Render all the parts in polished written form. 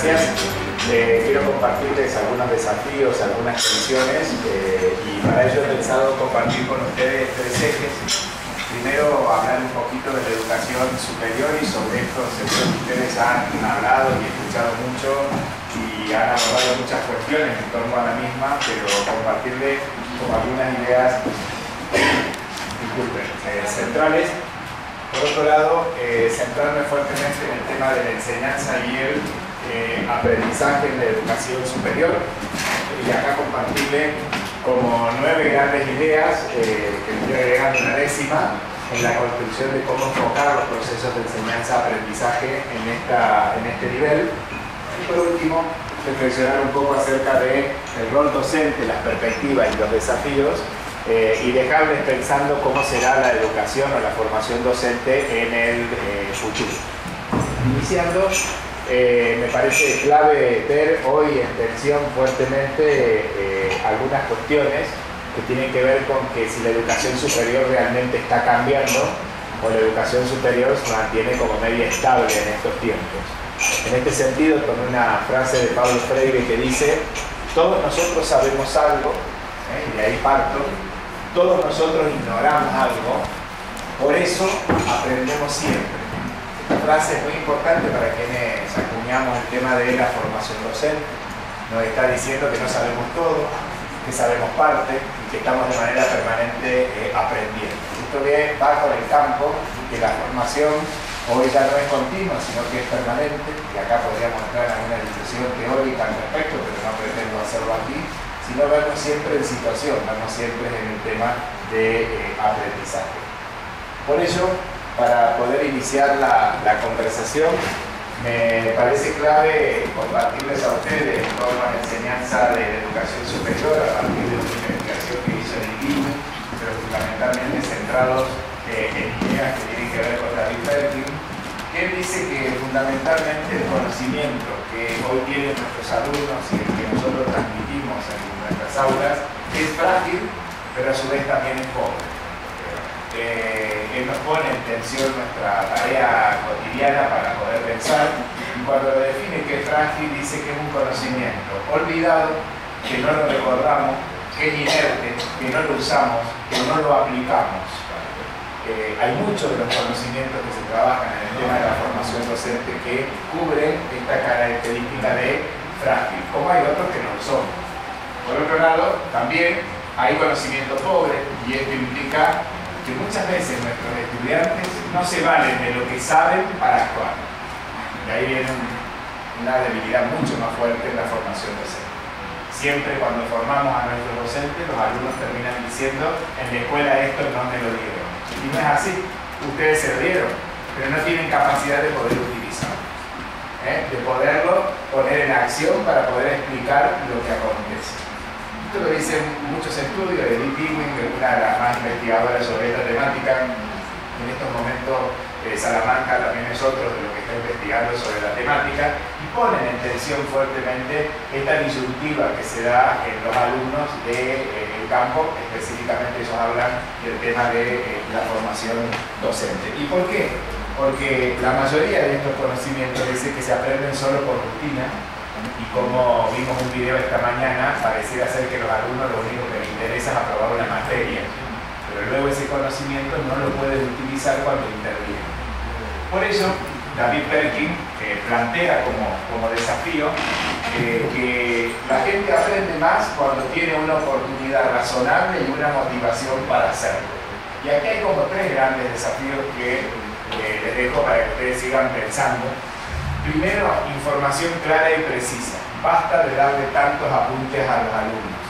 gracias. Quiero compartirles algunos desafíos, algunas tensiones y para ello he pensado compartir con ustedes tres ejes. Primero, hablar un poquito de la educación superior y sobre esto seguro que ustedes han hablado y escuchado mucho y han abordado muchas cuestiones en torno a la misma, pero compartirles como algunas ideas centrales. Por otro lado, centrarme fuertemente en el tema de la enseñanza y el aprendizaje en la educación superior, y acá compartirle como 9 grandes ideas que estoy agregando una décima en la construcción de cómo enfocar los procesos de enseñanza-aprendizaje en este nivel. Y por último, reflexionar un poco acerca del rol docente, las perspectivas y los desafíos, y dejarles pensando cómo será la educación o la formación docente en el futuro. Iniciando, me parece clave ver hoy en tensión fuertemente algunas cuestiones que tienen que ver con que si la educación superior realmente está cambiando o la educación superior se mantiene como media estable en estos tiempos. En este sentido, con una frase de Pablo Freire que dice: todos nosotros sabemos algo, y de ahí parto, todos nosotros ignoramos algo, por eso aprendemos siempre. Esta frase es muy importante para quienes acuñamos el tema de la formación docente. Nos está diciendo que no sabemos todo, que sabemos parte y que estamos de manera permanente aprendiendo. Esto va con el campo, que la formación hoy ya no es continua, sino que es permanente, y acá podríamos entrar en alguna discusión teórica al respecto, pero no pretendo hacerlo aquí, sino vernos siempre en situación, vernos siempre en el tema de aprendizaje. Por ello, para poder iniciar la conversación, me parece clave compartirles a ustedes en torno a la enseñanza de la educación superior a partir de una investigación que hizo en el INE, pero fundamentalmente centrados en ideas que tienen que ver con David Perkin, que él dice que fundamentalmente el conocimiento que hoy tienen nuestros alumnos y el que nosotros transmitimos en nuestras aulas es frágil, pero a su vez también es pobre. Él nos pone en tensión nuestra tarea cotidiana para poder pensar, y cuando lo define que es frágil dice que es un conocimiento olvidado, que no lo recordamos, que es inerte, que no lo usamos, que no lo aplicamos. Hay muchos de los conocimientos que se trabajan en el tema de la formación docente que cubren esta característica de frágil, como hay otros que no lo son. Por otro lado, también hay conocimiento pobre, y esto implica que muchas veces nuestros estudiantes no se valen de lo que saben para actuar. Y ahí viene una debilidad mucho más fuerte en la formación docente. Siempre cuando formamos a nuestros docentes, los alumnos terminan diciendo: en la escuela esto no me lo dieron. Y no es así. Ustedes se lo dieron, pero no tienen capacidad de poder utilizarlo, de poderlo poner en acción para poder explicar lo que acontece. Esto lo dicen muchos estudios de Edith Ewing, que es una de las más investigadoras sobre esta temática. En estos momentos Salamanca también es otro de los que está investigando sobre la temática, y ponen en tensión fuertemente esta disyuntiva que se da en los alumnos del campo. Específicamente ellos hablan del tema de la formación docente. ¿Y por qué? Porque la mayoría de estos conocimientos dice que se aprenden solo por rutina, y como vimos un video esta mañana, pareciera ser que los alumnos lo único que les interesa es aprobar una materia, pero luego ese conocimiento no lo pueden utilizar cuando intervienen. Por eso, David Perkin plantea como desafío que la gente aprende más cuando tiene una oportunidad razonable y una motivación para hacerlo. Y aquí hay como 3 grandes desafíos que les dejo para que ustedes sigan pensando. Primero, información clara y precisa. Basta de darle tantos apuntes a los alumnos.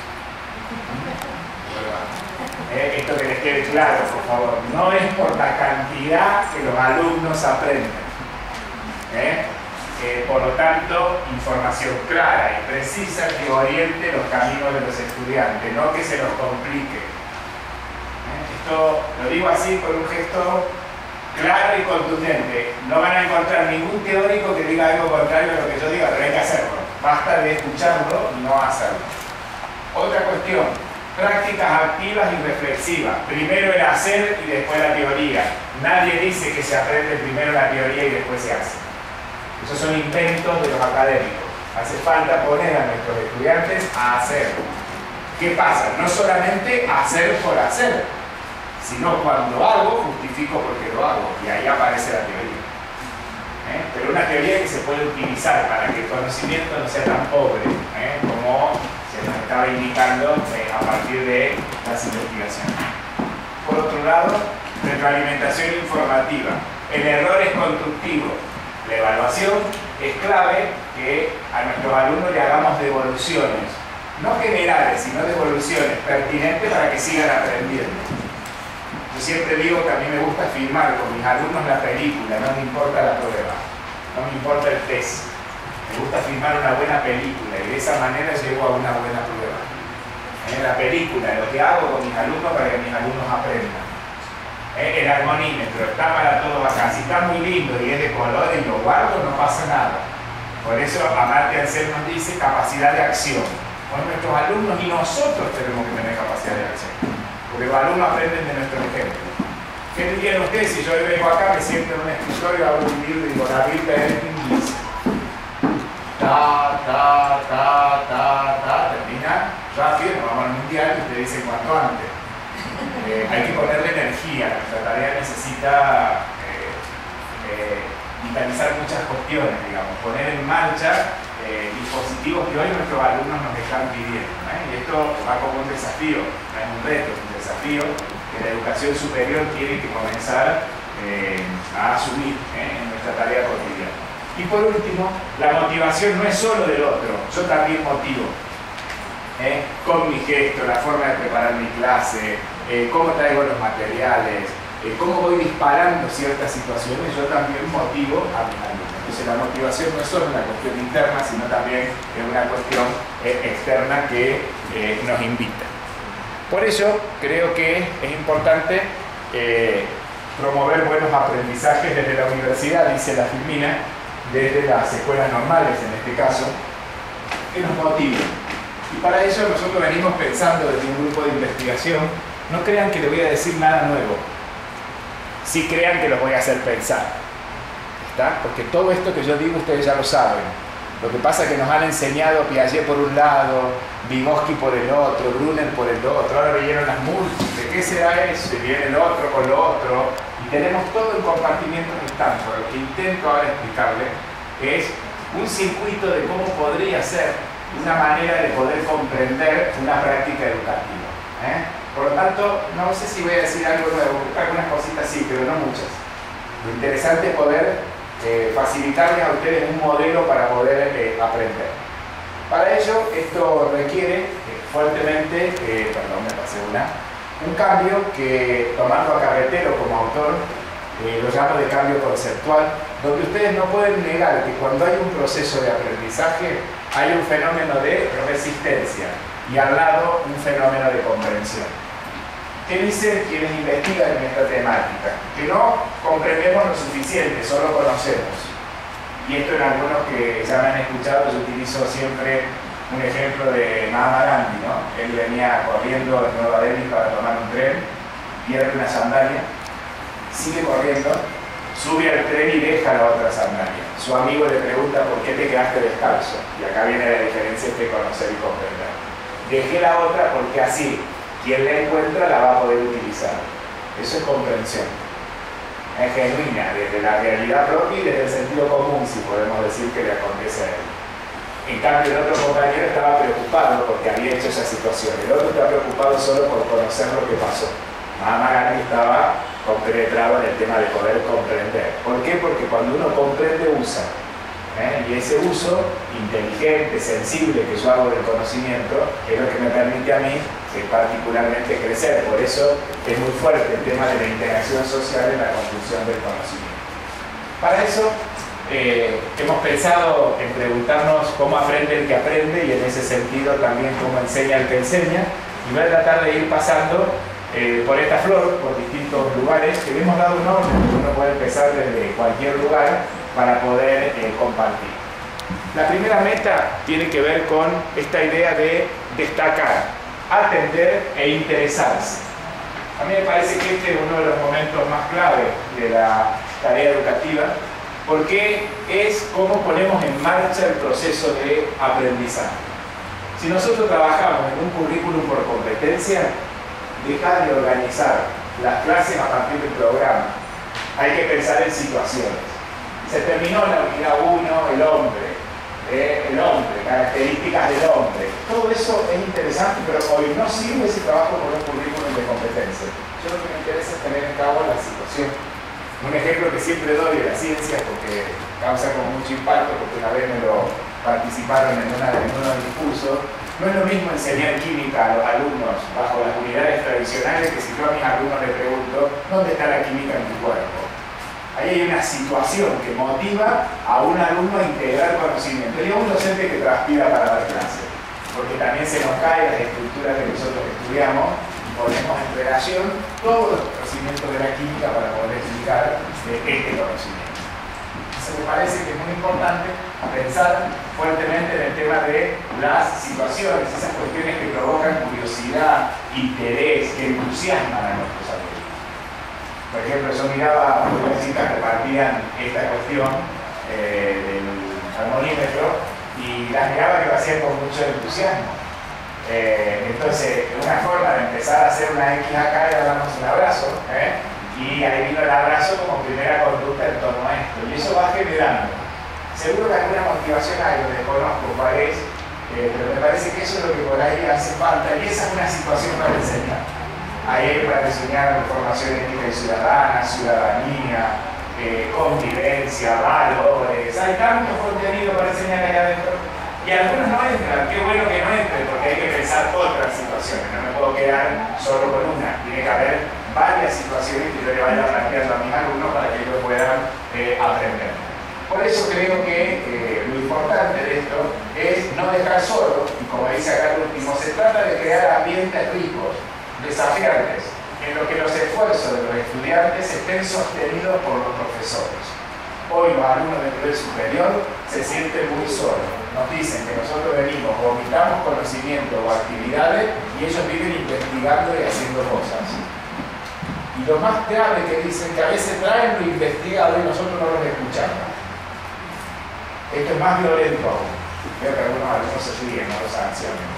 Esto que les quede claro, por favor. No es por la cantidad que los alumnos aprenden. Por lo tanto, información clara y precisa que oriente los caminos de los estudiantes, no que se los complique. Esto lo digo así por un gesto claro y contundente. No van a encontrar ningún teórico que diga algo contrario a lo que yo diga, pero hay que hacerlo. Basta de escucharlo y no hacerlo. Otra cuestión: prácticas activas y reflexivas. Primero el hacer y después la teoría. Nadie dice que se aprende primero la teoría y después se hace. Esos son inventos de los académicos. Hace falta poner a nuestros estudiantes a hacer. ¿Qué pasa? No solamente hacer por hacer, sino cuando hago, justifico por qué lo hago. Y ahí aparece la teoría. Pero una teoría que se puede utilizar para que el conocimiento no sea tan pobre, como se nos estaba indicando a partir de las investigaciones. Por otro lado, retroalimentación informativa. El error es constructivo. La evaluación es clave que a nuestros alumnos le hagamos devoluciones, no generales, sino devoluciones pertinentes para que sigan aprendiendo. Yo siempre digo que a mí me gusta filmar con mis alumnos la película, no me importa la prueba, no me importa el test. Me gusta filmar una buena película y de esa manera llego a una buena prueba. En la película, lo que hago con mis alumnos para que mis alumnos aprendan. El armonímetro está para todos acá. Si está muy lindo y es de color y lo guardo, no pasa nada. Por eso Amartya Sen nos dice capacidad de acción. Con nuestros alumnos y nosotros tenemos que tener capacidad de acción. Porque los alumnos aprenden de nuestro ejemplo. ¿Qué dirían ustedes si yo vengo acá, me siento en un escritorio, abro un libro y digo, David Parenting dice termina rápido, nos vamos al mundial y te dicen cuanto antes. Hay que ponerle energía, nuestra tarea necesita vitalizar muchas cuestiones, digamos, poner en marcha dispositivos que hoy nuestros alumnos nos están pidiendo. Y esto va como un desafío, no es un reto, es un desafío que la educación superior tiene que comenzar a asumir en nuestra tarea cotidiana. Y por último, la motivación no es solo del otro, yo también motivo. Con mi gesto, la forma de preparar mi clase, cómo traigo los materiales, cómo voy disparando ciertas situaciones, yo también motivo a mis alumnos. Entonces la motivación no es solo una cuestión interna, sino también es una cuestión externa que nos invita. Por eso creo que es importante promover buenos aprendizajes desde la universidad, dice la Filmina, desde las escuelas normales en este caso, que nos motiven. Y para eso nosotros venimos pensando desde un grupo de investigación. No crean que les voy a decir nada nuevo, sí crean que los voy a hacer pensar, ¿está? Porque todo esto que yo digo ustedes ya lo saben. Lo que pasa es que nos han enseñado Piaget por un lado, Vygotsky por el otro, Brunner por el otro, ahora vinieron las múltiples, ¿qué será eso? Y viene el otro con lo otro, y tenemos todo el compartimiento en Stanford. Lo que intento ahora explicarles es un circuito de cómo podría ser una manera de poder comprender una práctica educativa. Por lo tanto, no sé si voy a decir algo nuevo, algunas cositas sí, pero no muchas. Lo interesante es poder facilitarles a ustedes un modelo para poder aprender. Para ello, esto requiere fuertemente, un cambio que, tomando a Carretero como autor, lo llamo de cambio conceptual, donde ustedes no pueden negar que cuando hay un proceso de aprendizaje hay un fenómeno de resistencia y al lado un fenómeno de comprensión. ¿Qué dicen quienes investigan en esta temática? Que no comprendemos lo suficiente, solo conocemos. Y esto en algunos que ya me han escuchado, yo utilizo siempre un ejemplo de Mahatma Gandhi, ¿no? Él venía corriendo de Nueva Delhi para tomar un tren, pierde una sandalia, sigue corriendo, sube al tren y deja la otra sandalia. Su amigo le pregunta por qué te quedaste descalzo. Y acá viene la diferencia entre conocer y comprender. Dejé la otra porque así quien la encuentra la va a poder utilizar. Eso es comprensión. Es genuina, desde la realidad propia y desde el sentido común, si podemos decir que le acontece a él. En cambio, el otro compañero estaba preocupado porque había hecho esa situación. El otro está preocupado solo por conocer lo que pasó. Mahatma Gandhi estaba compenetrado en el tema de poder comprender. ¿Por qué? Porque cuando uno comprende, usa. Y ese uso inteligente, sensible que yo hago del conocimiento es lo que me permite a mí particularmente crecer. Por eso es muy fuerte el tema de la interacción social en la construcción del conocimiento. Para eso hemos pensado en preguntarnos cómo aprende el que aprende y en ese sentido también cómo enseña el que enseña, y voy a tratar de ir pasando por esta flor, por distintos lugares, que le hemos dado un orden. Uno puede empezar desde cualquier lugar para poder compartir. La primera meta tiene que ver con esta idea de destacar, atender e interesarse. A mí me parece que este es uno de los momentos más clave de la tarea educativa, porque es cómo ponemos en marcha el proceso de aprendizaje. Si nosotros trabajamos en un currículum por competencia, dejar de organizar las clases a partir del programa. Hay que pensar en situaciones. Se terminó la unidad 1, el hombre, características del hombre. Todo eso es interesante, pero hoy no sirve ese trabajo por un currículum de competencia. Yo lo que me interesa es tener en cabo la situación. Un ejemplo que siempre doy de la ciencia, porque causa como mucho impacto, porque una vez me lo participaron en uno discurso. No es lo mismo enseñar química a los alumnos bajo las unidades tradicionales que si yo a mis alumnos les pregunto ¿dónde está la química en tu cuerpo? Ahí hay una situación que motiva a un alumno a integrar conocimiento y a un docente que transpira para dar clase, porque también se nos caen las estructuras que nosotros estudiamos y ponemos en relación todos los conocimientos de la química para poder explicar este conocimiento. Me parece que es muy importante pensar fuertemente en el tema de las situaciones, esas cuestiones que provocan curiosidad, interés, que entusiasman a nuestros alumnos. Por ejemplo, yo miraba universitas que partían esta cuestión del armonímetro y las miraba que lo hacían con mucho entusiasmo. Entonces, una forma de empezar a hacer una X acá era darnos un abrazo, y ahí vino el abrazo como primera conducta en torno a esto, y eso va generando. Seguro que alguna motivación hay, lo desconozco cuál es, pero me parece que eso es lo que por ahí hace falta, y esa es una situación para enseñar. Ahí hay para enseñar formación ética y ciudadana, ciudadanía, convivencia, valores, hay tanto contenido para enseñar allá adentro, y algunos no entran. Qué bueno que no entren, porque hay que pensar otras situaciones, no me puedo quedar solo con una, tiene que haber varias situaciones que yo le vaya planteando a mis alumnos para que ellos puedan aprender. Por eso creo que lo importante de esto es no dejar solo, y como dice acá el último, se trata de crear ambientes ricos, desafiantes, en los que los esfuerzos de los estudiantes estén sostenidos por los profesores. Hoy los alumnos de nivel superior se sienten muy solos. Nos dicen que nosotros venimos, vomitamos conocimiento o actividades y ellos viven investigando y haciendo cosas. Y lo más grave que dicen que a veces traen lo investigado y nosotros no los escuchamos. Esto es más violento aún. Creo que algunos alumnos se ríen, no los sancionen.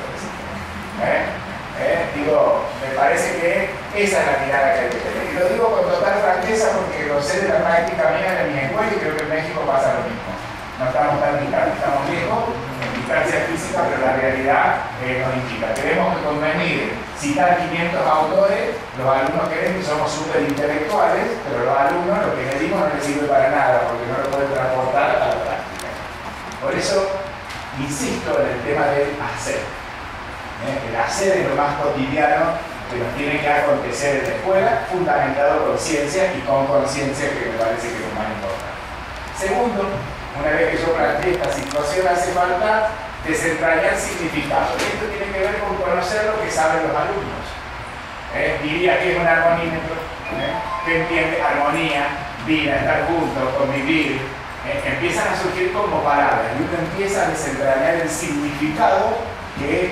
Digo, me parece que esa es la mirada que hay que tener. Y lo digo con total franqueza porque lo sé de la práctica mía en mi escuela y creo que en México pasa lo mismo. No estamos tan distantes, estamos lejos en distancia física, pero la realidad nos indica. Tenemos que convenir, citar 500 autores, los alumnos creen que somos súper intelectuales, pero los alumnos lo que les digo no les sirve para nada porque no lo pueden transportar a la práctica. Por eso insisto en el tema del hacer. El hacer es lo más cotidiano que nos tiene que acontecer en la escuela, fundamentado con ciencia y con conciencia, que me parece que es lo más importante. Segundo, una vez que yo planteé esta situación, hace falta desentrañar significado. Esto tiene que ver con conocer lo que saben los alumnos. Diría que es un armonímetro, que entiende armonía, vida, estar juntos, convivir. Empiezan a surgir como palabras y uno empieza a desentrañar el significado que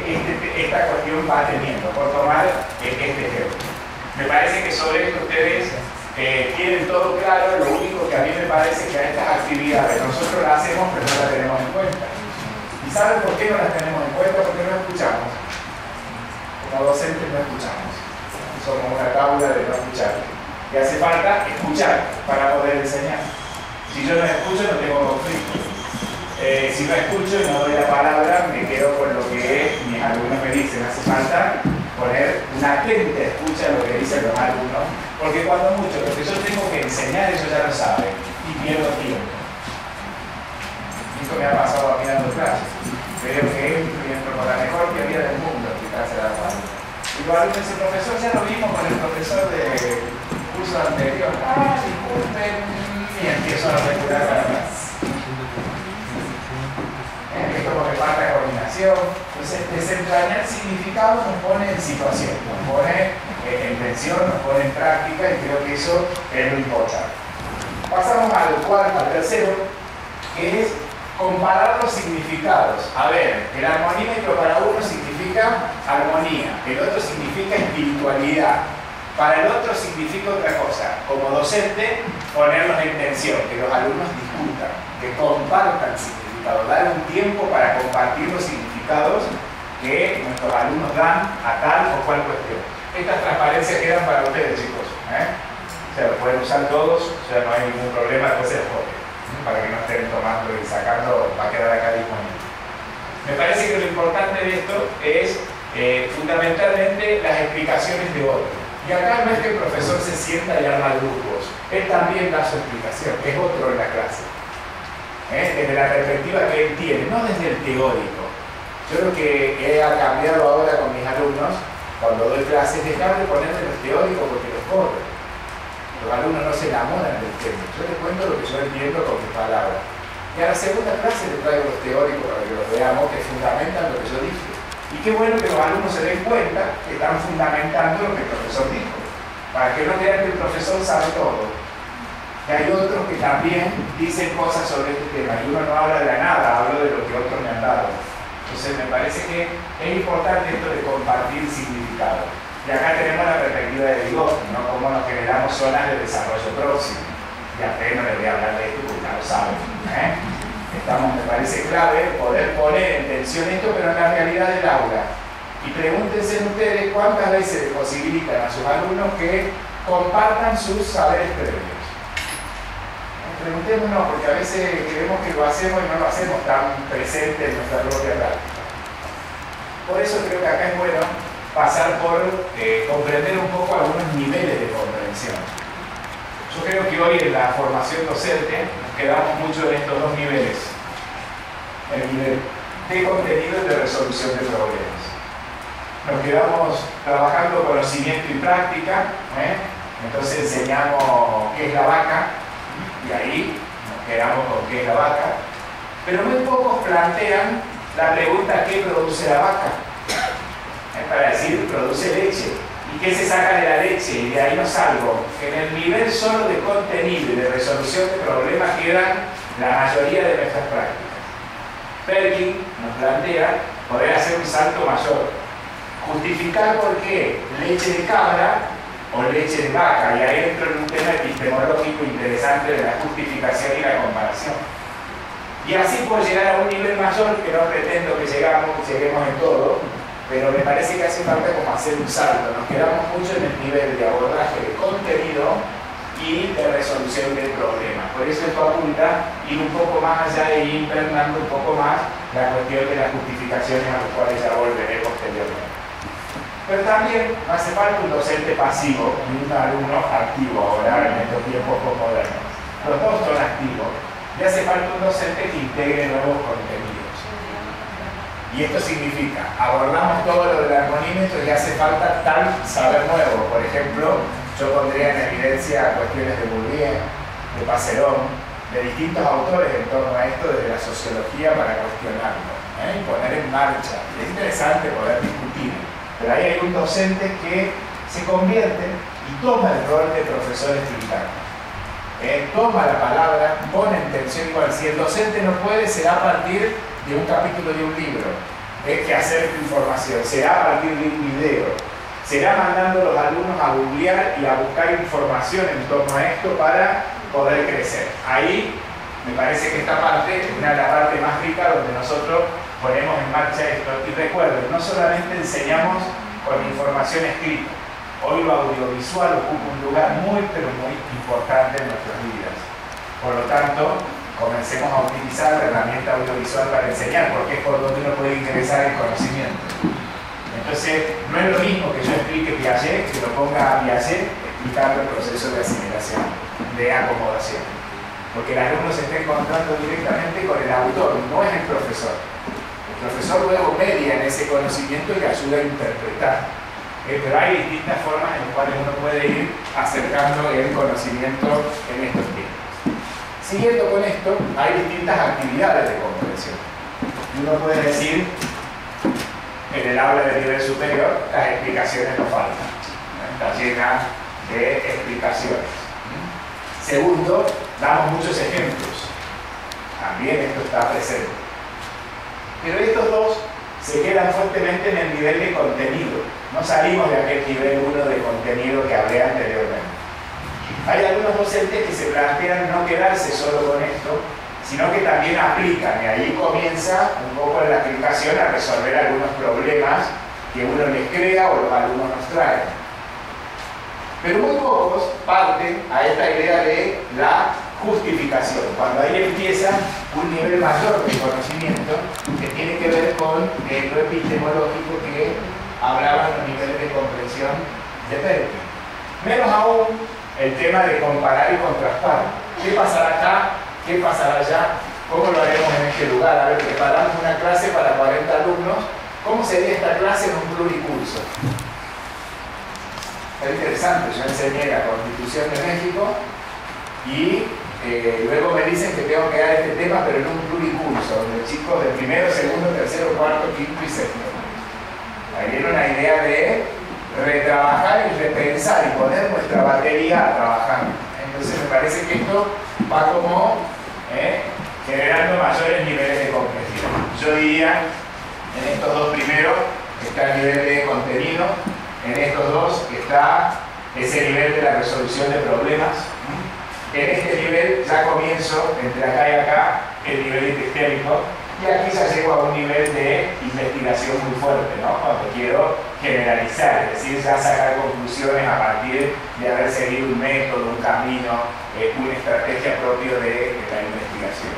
esta cuestión va teniendo, por tomar este ejemplo. Me parece que sobre esto ustedes tienen todo claro, lo único que a mí me parece que a estas actividades nosotros las hacemos pero no las tenemos en cuenta. ¿Y saben por qué no las tenemos en cuenta? Porque no escuchamos. Como docentes no escuchamos. Somos una tabla de no escuchar. Y hace falta escuchar para poder enseñar. Si yo no escucho no tengo conflicto. Si no escucho y no doy la palabra, me quedo con lo que mis alumnos me dicen. Hace falta poner una atenta escucha a lo que dicen los alumnos, porque cuando mucho lo que yo tengo que enseñar, ellos ya lo saben, y pierdo tiempo. Esto me ha pasado a mí dando clases. Creo que entro con la mejor teoría del mundo en clase de la radio. Y los alumnos dicen, profesor, ya lo vimos con el profesor del curso anterior. Disculpen, y empiezo a regular para atrás. Esto porque falta coordinación. Entonces, desentrañar significado nos pone en situación, nos pone en tensión, nos pone en práctica y creo que eso es lo importante. Pasamos al tercero, que es comparar los significados. A ver, el armonímetro para uno significa armonía, el otro significa espiritualidad. Para el otro significa otra cosa. Como docente, ponerlos en tensión, que los alumnos discutan, que compartan significados, dar un tiempo para compartir los significados que nuestros alumnos dan a tal o cual cuestión. Estas transparencias quedan para ustedes, chicos. O sea, lo pueden usar todos, o sea, no hay ningún problema, después se los copien, para que no estén tomando y sacando, va a quedar acá disponible. Me parece que lo importante de esto es fundamentalmente las explicaciones de otro. Y acá no es que el profesor se sienta y arma grupos, él también da su explicación, es otro en la clase. Desde la perspectiva que él tiene, no desde el teórico. Yo lo que he cambiado ahora con mis alumnos, cuando doy clases, dejar de ponerme los teóricos porque los corro. Los alumnos no se enamoran del tema. Yo les cuento lo que yo entiendo con mis palabras. Y a la segunda clase les traigo los teóricos para que los veamos, que fundamentan lo que yo dije. Y qué bueno que los alumnos se den cuenta que están fundamentando lo que el profesor dijo. Para que no crean que el profesor sabe todo. Y hay otros que también dicen cosas sobre este tema. Y uno no habla de la nada, hablo de lo que otros me han dado. Entonces me parece que es importante esto de compartir significado. Y acá tenemos la perspectiva de Vygotsky, ¿no? Cómo nos generamos zonas de desarrollo próximo. Y a ustedes no les voy a hablar de esto porque ya lo saben. Me parece clave poder poner en tensión esto, pero en la realidad del aula. Y pregúntense ustedes cuántas veces les posibilitan a sus alumnos que compartan sus saberes previos. Preguntémonos, porque a veces creemos que lo hacemos y no lo hacemos tan presente en nuestra propia práctica. Por eso creo que acá es bueno pasar por comprender un poco algunos niveles de comprensión. Yo creo que hoy en la formación docente nos quedamos mucho en estos dos niveles. El nivel de contenido y de resolución de problemas. Nos quedamos trabajando conocimiento y práctica, entonces enseñamos qué es la vaca, y ahí nos quedamos con qué es la vaca, pero muy pocos plantean la pregunta ¿qué produce la vaca? Para decir, produce leche. ¿Y qué se saca de la leche? Y de ahí no salgo. En el nivel solo de contenido y de resolución de problemas quedan la mayoría de nuestras prácticas. Perkin nos plantea poder hacer un salto mayor. Justificar por qué leche de cabra o leche de vaca. Y ahí entro en un tema epistemológico interesante de la justificación y la comparación. Y así puedo llegar a un nivel mayor que no pretendo que lleguemos en todo, pero me parece que hace falta como hacer un salto. Nos quedamos mucho en el nivel de abordaje de contenido y de resolución del problema. Por eso esto apunta ir un poco más allá e ir impregnando un poco más la cuestión de las justificaciones a las cuales ya volveré posteriormente. Pero también no hace falta un docente pasivo ni un alumno activo ahora en estos tiempos modernos. Los dos son activos. Y hace falta un docente que integre nuevos contenidos. Y esto significa, abordamos todo lo del armonímetro y hace falta tal saber nuevo. Por ejemplo, yo pondría en evidencia cuestiones de Bourdieu, de Passerón, de distintos autores en torno a esto desde la sociología para cuestionarlo, y poner en marcha. Es interesante poder discutir, pero ahí hay un docente que se convierte y toma el rol de profesor explicante. Toma la palabra, pone en tensión igual. Si el docente no puede, será a partir de un capítulo de un libro que acerque información, será a partir de un video, será mandando a los alumnos a googlear y a buscar información en torno a esto para poder crecer. Ahí me parece que esta parte es una de las partes más ricas donde nosotros ponemos en marcha esto. Y recuerden, no solamente enseñamos con información escrita. Hoy lo audiovisual ocupa un lugar muy, pero muy importante en nuestras vidas. Por lo tanto, comencemos a utilizar la herramienta audiovisual para enseñar, porque es por donde uno puede ingresar el conocimiento. Entonces, no es lo mismo que yo explique Piaget, que lo ponga a Piaget explicando el proceso de asimilación, de acomodación. Porque el alumno se está encontrando directamente con el autor, no es el profesor. El profesor luego media en ese conocimiento y ayuda a interpretar. Pero hay distintas formas en las cuales uno puede ir acercando el conocimiento en estos tiempos. Siguiendo con esto, hay distintas actividades de comprensión. Uno puede decir, en el aula de nivel superior, las explicaciones no faltan. Está llena de explicaciones. Segundo, damos muchos ejemplos. También esto está presente. Pero estos dos se quedan fuertemente en el nivel de contenido. No salimos de aquel nivel 1 de contenido que hablé anteriormente. Hay algunos docentes que se plantean no quedarse solo con esto, sino que también aplican, y ahí comienza un poco la aplicación a resolver algunos problemas que uno les crea o los alumnos nos traen. Pero muy pocos parten a esta idea de la justificación, cuando ahí empieza un nivel mayor de conocimiento que tiene que ver con lo epistemológico que hablaban los niveles de comprensión de Perkin. Menos aún el tema de comparar y contrastar. ¿Qué pasará acá? ¿Qué pasará allá? ¿Cómo lo haremos en este lugar? A ver, preparamos una clase para 40 alumnos. ¿Cómo sería esta clase en un pluricurso? Es interesante, yo enseñé la Constitución de México y luego me dicen que tengo que dar este tema, pero en un pluricurso, donde chicos de primero, segundo, tercero, cuarto, quinto y sexto. Ahí viene una idea de retrabajar y repensar y poner nuestra batería a trabajar. Entonces me parece que esto va como generando mayores niveles de complejidad. Yo diría, en estos dos primeros está el nivel de contenido, en estos dos está ese nivel de la resolución de problemas. En este nivel ya comienzo, entre acá y acá, el nivel epistémico, y aquí ya llego a un nivel de investigación muy fuerte, ¿no? Cuando quiero generalizar, es decir, ya sacar conclusiones a partir de haber seguido un método, un camino, una estrategia propio de la investigación.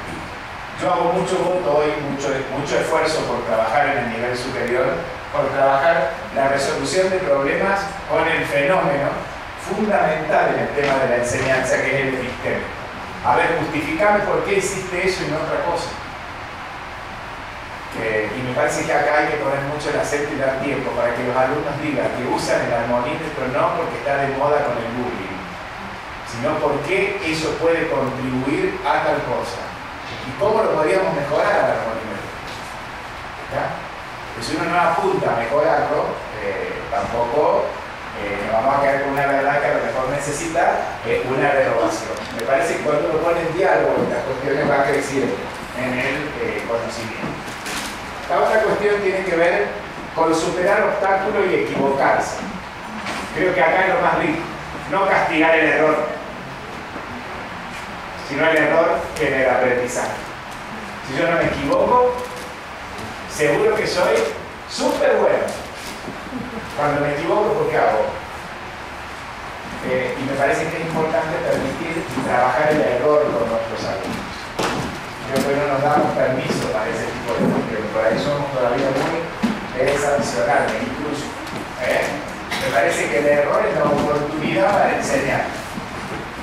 Yo hago mucho voto hoy, mucho esfuerzo por trabajar en el nivel superior, por trabajar la resolución de problemas con el fenómeno fundamental en el tema de la enseñanza, que es el epistémico. A ver, justificame por qué hiciste eso y no otra cosa. Y me parece que acá hay que poner mucho el acento y dar tiempo para que los alumnos digan que usan el armonímetro no porque está de moda con el bullying, sino porque eso puede contribuir a tal cosa. ¿Y cómo lo podríamos mejorar al armonímetro? Pues si uno no apunta a mejorarlo, tampoco nos vamos a quedar con una verdad que a lo mejor necesita una renovación. Me parece que cuando uno pone en diálogo, las cuestiones van creciendo en el conocimiento. La otra cuestión tiene que ver con superar obstáculos y equivocarse. Creo que acá es lo más rico. No castigar el error, sino el error en el aprendizaje. Si yo no me equivoco, seguro que soy súper bueno. Cuando me equivoco, ¿por qué hago? Y me parece que es importante permitir trabajar el error con nuestros alumnos. Creo que no nos damos permiso para ese tipo de cuestiones, por ahí somos todavía muy sancionables, incluso. Me parece que el error es la oportunidad para enseñar.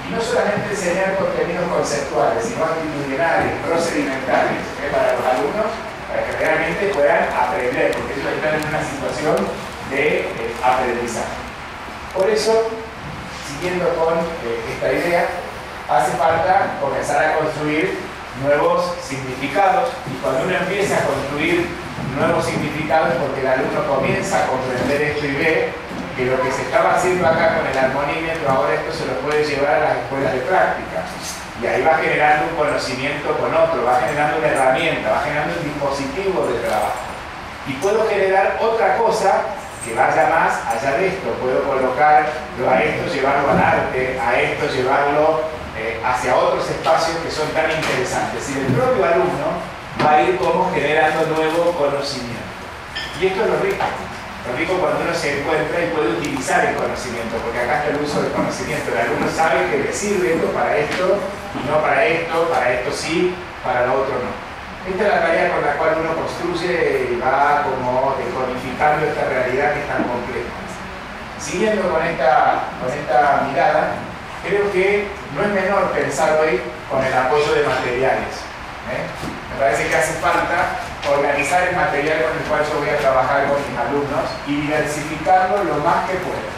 Y no solamente enseñar contenidos conceptuales, sino actitudinales, procedimentales, para los alumnos, para que realmente puedan aprender, porque ellos están en una situación de aprendizaje. Por eso, siguiendo con esta idea, hace falta comenzar a construir nuevos significados, y cuando uno empieza a construir nuevos significados porque el alumno comienza a comprender esto y ve que lo que se estaba haciendo acá con el armonímetro, ahora esto se lo puede llevar a las escuelas de práctica, y ahí va generando un conocimiento con otro, va generando una herramienta, va generando un dispositivo de trabajo, y puedo generar otra cosa que vaya más allá de esto. Puedo colocarlo a esto, llevarlo al arte, a esto llevarlo hacia otros espacios que son tan interesantes. Y el propio alumno va a ir como generando nuevo conocimiento. Y esto es lo rico. Lo rico cuando uno se encuentra y puede utilizar el conocimiento, porque acá está el uso del conocimiento. El alumno sabe que le sirve esto para esto y no para esto sí, para lo otro no. Esta es la tarea con la cual uno construye y va como decodificando esta realidad que es tan compleja. Siguiendo con esta mirada, creo que no es menor pensar hoy con el apoyo de materiales. Me parece que hace falta organizar el material con el cual yo voy a trabajar con mis alumnos y diversificarlo lo más que pueda.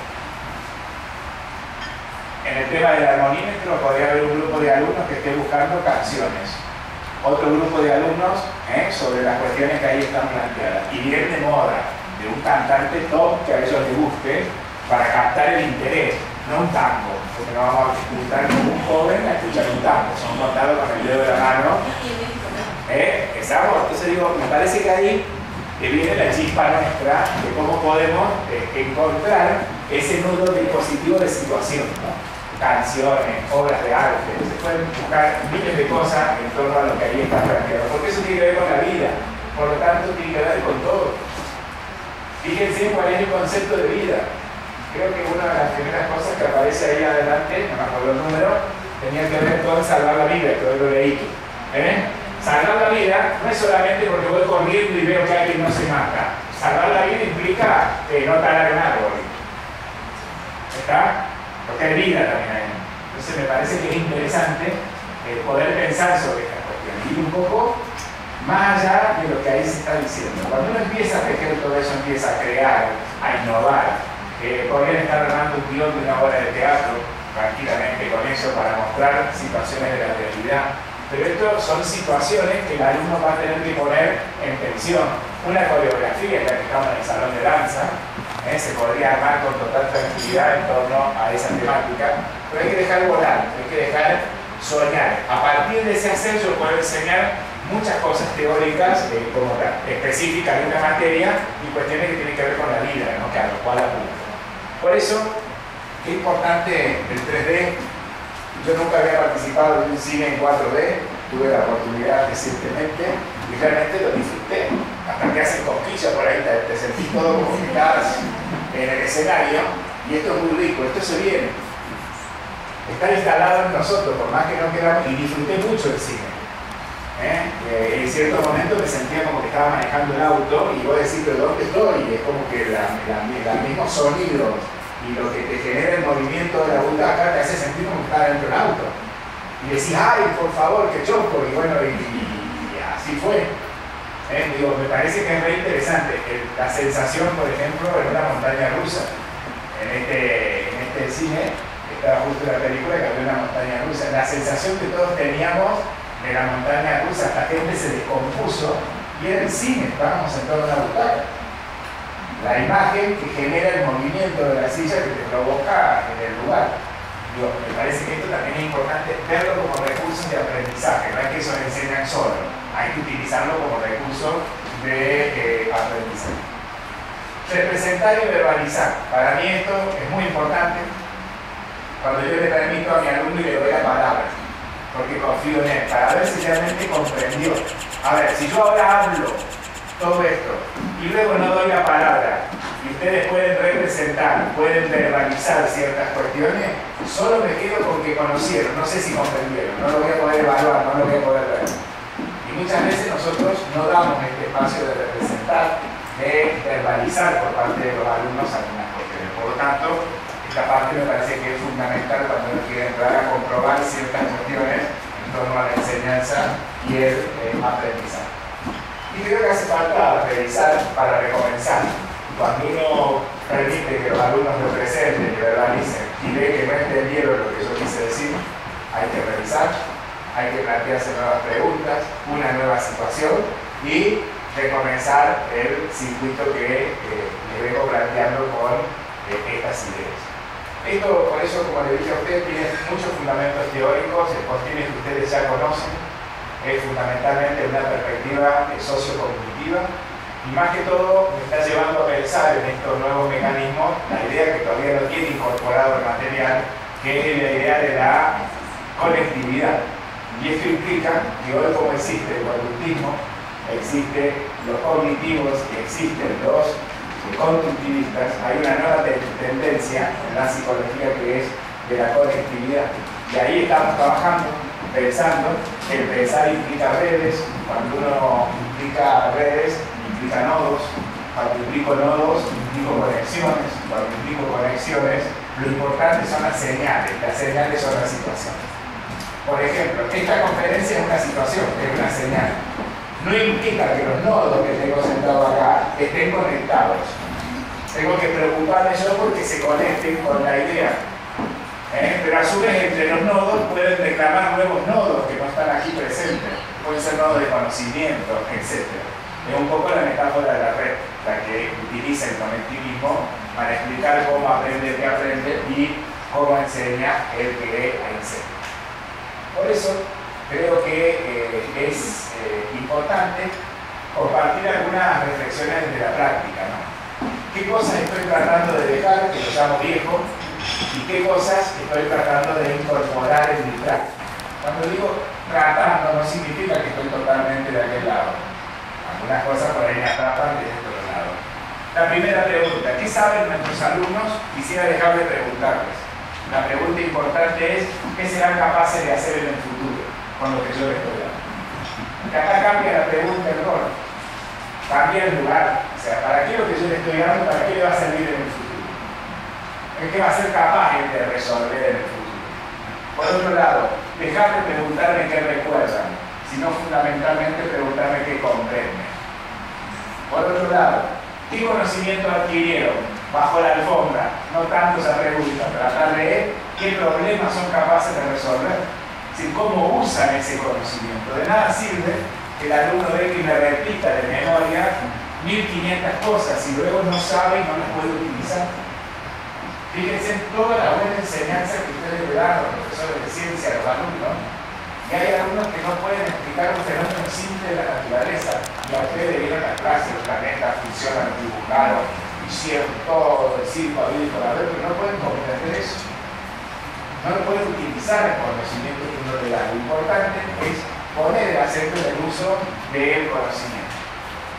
En el tema del armonímetro podría haber un grupo de alumnos que esté buscando canciones, otro grupo de alumnos sobre las cuestiones que ahí están planteadas, y bien de moda, de un cantante top que a ellos les guste para captar el interés, no un tango, porque no vamos a juntar como un joven a escuchar un tango, son contados con el dedo de la mano. Entonces digo, me parece que ahí que viene la chispa nuestra de cómo podemos encontrar ese nudo dispositivo de situación, ¿no? Canciones, obras de arte, se pueden buscar miles de cosas en torno a lo que ahí está planteado, porque eso tiene que ver con la vida, por lo tanto tiene que ver con todo. Fíjense cuál es el concepto de vida. Creo que una de las primeras cosas que aparece ahí adelante, no me acuerdo el número, tenía que ver con salvar la vida, que hoy lo leí. Salvar la vida no es solamente porque voy corriendo y veo que alguien no se mata. Salvar la vida implica no talar un árbol. ¿Está? Porque hay vida también ahí. Entonces me parece que es interesante poder pensar sobre esta cuestión y ir un poco más allá de lo que ahí se está diciendo. Cuando uno empieza a tejer todo eso, empieza a crear, a innovar, podrían estar armando un guión de una obra de teatro tranquilamente con eso para mostrar situaciones de la realidad. Pero esto son situaciones que el alumno va a tener que poner en tensión. Una coreografía, ya que estamos en el salón de danza, se podría armar con total tranquilidad en torno a esa temática, pero hay que dejar volar, hay que dejar soñar. A partir de ese hacer yo puedo enseñar muchas cosas teóricas como específicas de una materia y cuestiones que tienen que ver con la vida, ¿no? Que a lo cual apunto. Por eso es importante el 3D. Yo nunca había participado en un cine en 4D, tuve la oportunidad recientemente y realmente lo disfruté. Hasta que hacen cosquillas por ahí, te sentís todo como que estás en el escenario, y esto es muy rico, esto se viene. Está instalado en nosotros, por más que no queramos, y disfruté mucho el cine. En cierto momento me sentía como que estaba manejando el auto y vos decís, pero ¿dónde estoy? Y es como que los mismos sonidos y lo que te genera el movimiento de la butaca te hace sentir como que estás dentro del auto. Y decís, ay, por favor, que choco, y bueno, y así fue. Digo, me parece que es muy interesante la sensación, por ejemplo, en una montaña rusa. En este cine, estaba justo la película que había una montaña rusa. La sensación que todos teníamos de la montaña rusa, la gente se descompuso y era el cine, estábamos sentados en la butaca. La imagen que genera el movimiento de la silla que te provoca en el lugar. Digo, me parece que esto también es importante verlo como recurso de aprendizaje, no es que eso le enseñan solo, hay que utilizarlo como recurso de aprendizaje. Representar y verbalizar. Para mí esto es muy importante cuando yo le permito a mi alumno y le doy la palabra, porque confío en él, para ver si realmente comprendió. A ver, si yo ahora hablo todo esto y luego no doy la palabra y ustedes pueden representar, pueden verbalizar ciertas cuestiones, solo me quedo con que conocieron, no sé si comprendieron, no lo voy a poder evaluar, no lo voy a poder ver. Y muchas veces nosotros no damos este espacio de representar, de verbalizar por parte de los alumnos algunas cuestiones. Por lo tanto, esta parte me parece que es fundamental cuando uno quiere entrar a comprobar ciertas cuestiones en torno a la enseñanza y el aprendizaje. Y creo que hace falta revisar para recomenzar. Cuando uno permite que los alumnos lo presenten y verbalicen y ve que no entendieron lo que yo quise decir, hay que revisar, hay que plantearse nuevas preguntas, una nueva situación y recomenzar el circuito que le vengo planteando con estas ideas. Esto, por eso, como le dije a ustedes, tiene muchos fundamentos teóricos, cuestiones que ustedes ya conocen, es fundamentalmente una perspectiva sociocognitiva. Y más que todo me está llevando a pensar en estos nuevos mecanismos la idea que todavía no tiene incorporado el material, que es la idea de la conectividad. Y esto implica que hoy, como existe el conductismo, existen los cognitivos y existen los conductivistas, hay una nueva tendencia en la psicología que es de la conectividad. Y ahí estamos trabajando, pensando que el pensar implica redes, cuando uno implica redes, implica nodos, cuando implico nodos, implico conexiones, cuando implico conexiones, lo importante son las señales son las situaciones. Por ejemplo, esta conferencia es una situación, es una señal. No implica que los nodos que tengo sentados acá estén conectados. Tengo que preocuparme yo porque se conecten con la idea. Pero a su vez entre los nodos pueden reclamar nuevos nodos que no están aquí presentes. Pueden ser nodos de conocimiento, etc. Es un poco la metáfora de la red, la que utiliza el conectivismo para explicar cómo aprende el que aprende y cómo enseña el que enseña. Por eso creo que es importante compartir algunas reflexiones desde la práctica, ¿no? ¿Qué cosas estoy tratando de dejar, que lo llamo viejo, y qué cosas estoy tratando de incorporar en mi práctica? Cuando digo tratando, no significa que estoy totalmente de aquel lado. Algunas cosas por ahí me atrapan de este otro lado. La primera pregunta, ¿qué saben nuestros alumnos? Quisiera dejar de preguntarles. La pregunta importante es, ¿qué serán capaces de hacer en el futuro con lo que yo les estoy dando? Porque acá cambia la pregunta, el rol. Cambia el lugar. O sea, ¿para qué lo que yo le estoy dando, para qué le va a servir en el futuro? ¿Qué va a ser capaz de resolver en el futuro? Por otro lado, dejar de preguntarme qué recuerdan, sino fundamentalmente preguntarme qué comprenden. Por otro lado, ¿qué conocimiento adquirieron bajo la alfombra? No tanto esa pregunta, tratar de ver qué problemas son capaces de resolver. Es decir, cómo usan ese conocimiento. De nada sirve que el alumno ve que me repita de memoria 1500 cosas y luego no sabe y no las puede utilizar. Fíjense en toda la buena enseñanza que ustedes le dan a los profesores de ciencia, a los alumnos, y hay alumnos que no pueden explicar un fenómeno simple de la naturaleza. Y a ustedes le dieron las clases, los planetas funcionan, los dibujaron, hicieron todo, el circo, habido y por haber, pero no pueden comprender eso. No lo pueden utilizar el conocimiento que uno le da. Lo importante es poner el acento en el uso del conocimiento.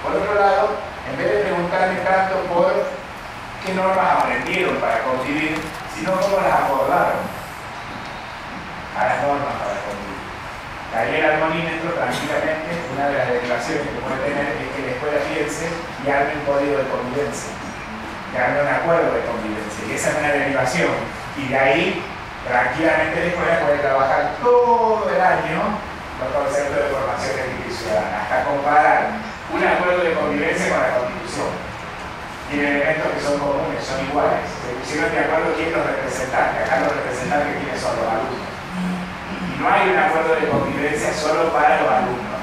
Por otro lado, en vez de preguntarme tanto por qué normas aprendieron para convivir, sino cómo las abordaron a las normas para convivir. Ahí el armonímetro, tranquilamente, una de las declaraciones que puede tener es que la escuela piense y arme un código de convivencia, que arme un acuerdo de convivencia, y esa es una derivación. Y de ahí, tranquilamente, la escuela puede trabajar todo el año los conceptos de formación ética y ciudadana, hasta comparar un acuerdo de convivencia con la Constitución. Tienen elementos que son comunes, son iguales. Se pusieron de acuerdo quién los representantes. Acá los representantes, ¿quiénes son? Los alumnos. Y no hay un acuerdo de convivencia solo para los alumnos.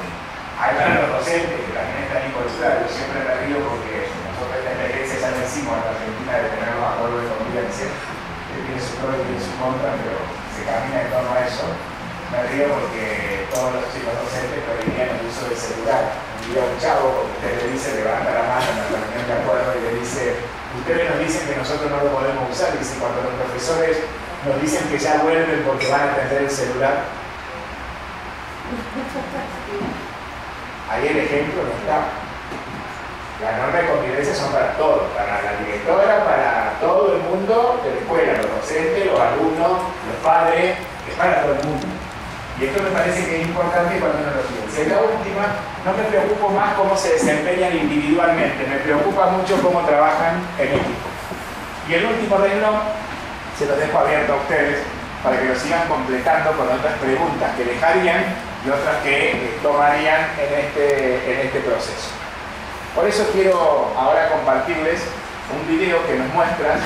Hay para los docentes, que también están involucrados. Yo siempre me río porque nosotros esta experiencia ya lo hicimos en la Argentina de tener los acuerdos de convivencia, que tiene su pro y tiene su contra, pero se camina en torno a eso. Me río porque todos los chicos docentes prohibían el uso del celular. Un día un chavo, como usted le dice, levanta la mano en la reunión de acuerdo y le dice: ustedes nos dicen que nosotros no lo podemos usar. Y dice: cuando los profesores nos dicen que ya vuelven porque van a atender el celular. Ahí el ejemplo no está. Las normas de convivencia son para todos, para la directora, para todo el mundo de la escuela, los docentes, los alumnos, los padres, es para todo el mundo. Y esto me parece que es importante cuando uno lo piensa. Y la última, no me preocupo más cómo se desempeñan individualmente, me preocupa mucho cómo trabajan en equipo. Y el último renglón, se los dejo abierto a ustedes para que lo sigan completando con otras preguntas que dejarían y otras que tomarían en este proceso. Por eso quiero ahora compartirles un video que nos muestra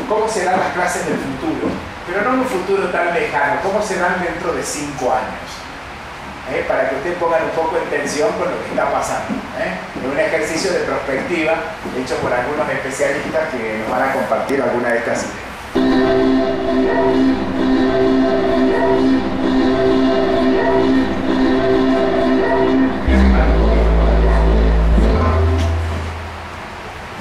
cómo serán las clases del futuro. Pero no en un futuro tan lejano, ¿cómo serán dentro de 5 años? Para que ustedes pongan un poco en tensión con lo que está pasando. Es un ejercicio de perspectiva hecho por algunos especialistas que nos van a compartir algunas de estas ideas.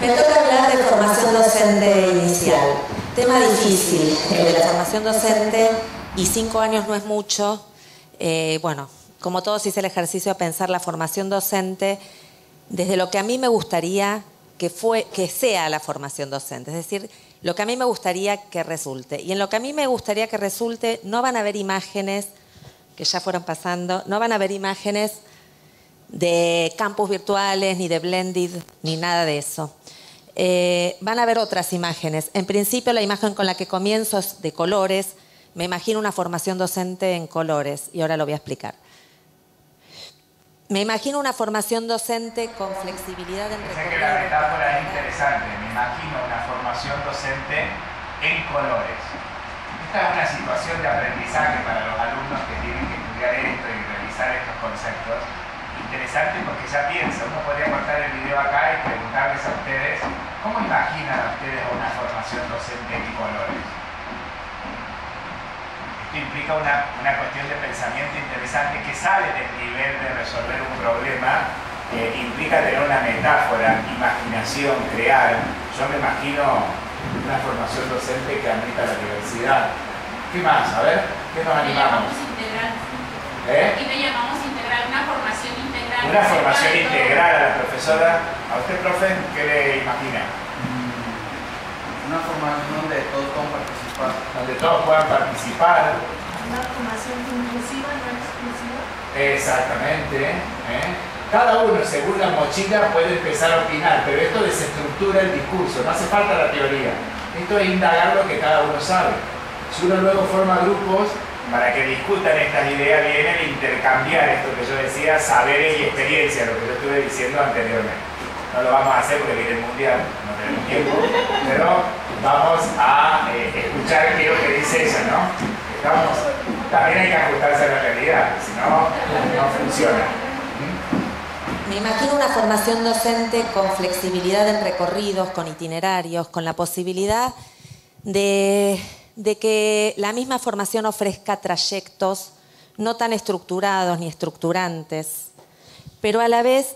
Me toca hablar de formación docente inicial. Tema difícil, de la formación docente, y 5 años no es mucho. Bueno, como todos hice el ejercicio de pensar la formación docente desde lo que a mí me gustaría que sea la formación docente, es decir, lo que a mí me gustaría que resulte. Y en lo que a mí me gustaría que resulte no van a haber imágenes, que ya fueron pasando, no van a haber imágenes de campus virtuales, ni de blended, ni nada de eso. Van a haber otras imágenes. En principio, la imagen con la que comienzo es de colores. Me imagino una formación docente en colores, y ahora lo voy a explicar. Me imagino una formación docente con flexibilidad en recorrido. Sé que la metáfora es interesante. Me imagino una formación docente en colores. Esta es una situación de aprendizaje para los alumnos que tienen que estudiar esto y realizar estos conceptos. Interesante porque ya piensa, uno podría cortar el video acá y preguntarles a ustedes ¿cómo imaginan ustedes una formación docente en colores? Esto implica una cuestión de pensamiento interesante que sale del nivel de resolver un problema implica tener una metáfora, imaginación, crear. Yo me imagino una formación docente que admita la diversidad. ¿Qué más? A ver, ¿qué nos animamos? Integral. ¿Eh? Y le llamamos integral, una formación integral. Una formación integral a la profesora. ¿A usted, profe, qué le imagina? Una formación donde todos puedan participar. Donde todos puedan participar. Una formación inclusiva, no exclusiva. Exactamente. Cada uno, según la mochila, puede empezar a opinar, pero esto desestructura el discurso, no hace falta la teoría. Esto es indagar lo que cada uno sabe. Si uno luego forma grupos para que discutan estas ideas, viene el intercambiar esto que yo decía, saberes y experiencia, lo que yo estuve diciendo anteriormente. No lo vamos a hacer porque viene el mundial, no tenemos tiempo, pero vamos a escuchar qué es lo que dice ella, ¿no? También hay que ajustarse a la realidad, si no, no funciona. Me imagino una formación docente con flexibilidad en recorridos, con itinerarios, con la posibilidad de que la misma formación ofrezca trayectos no tan estructurados ni estructurantes, pero a la vez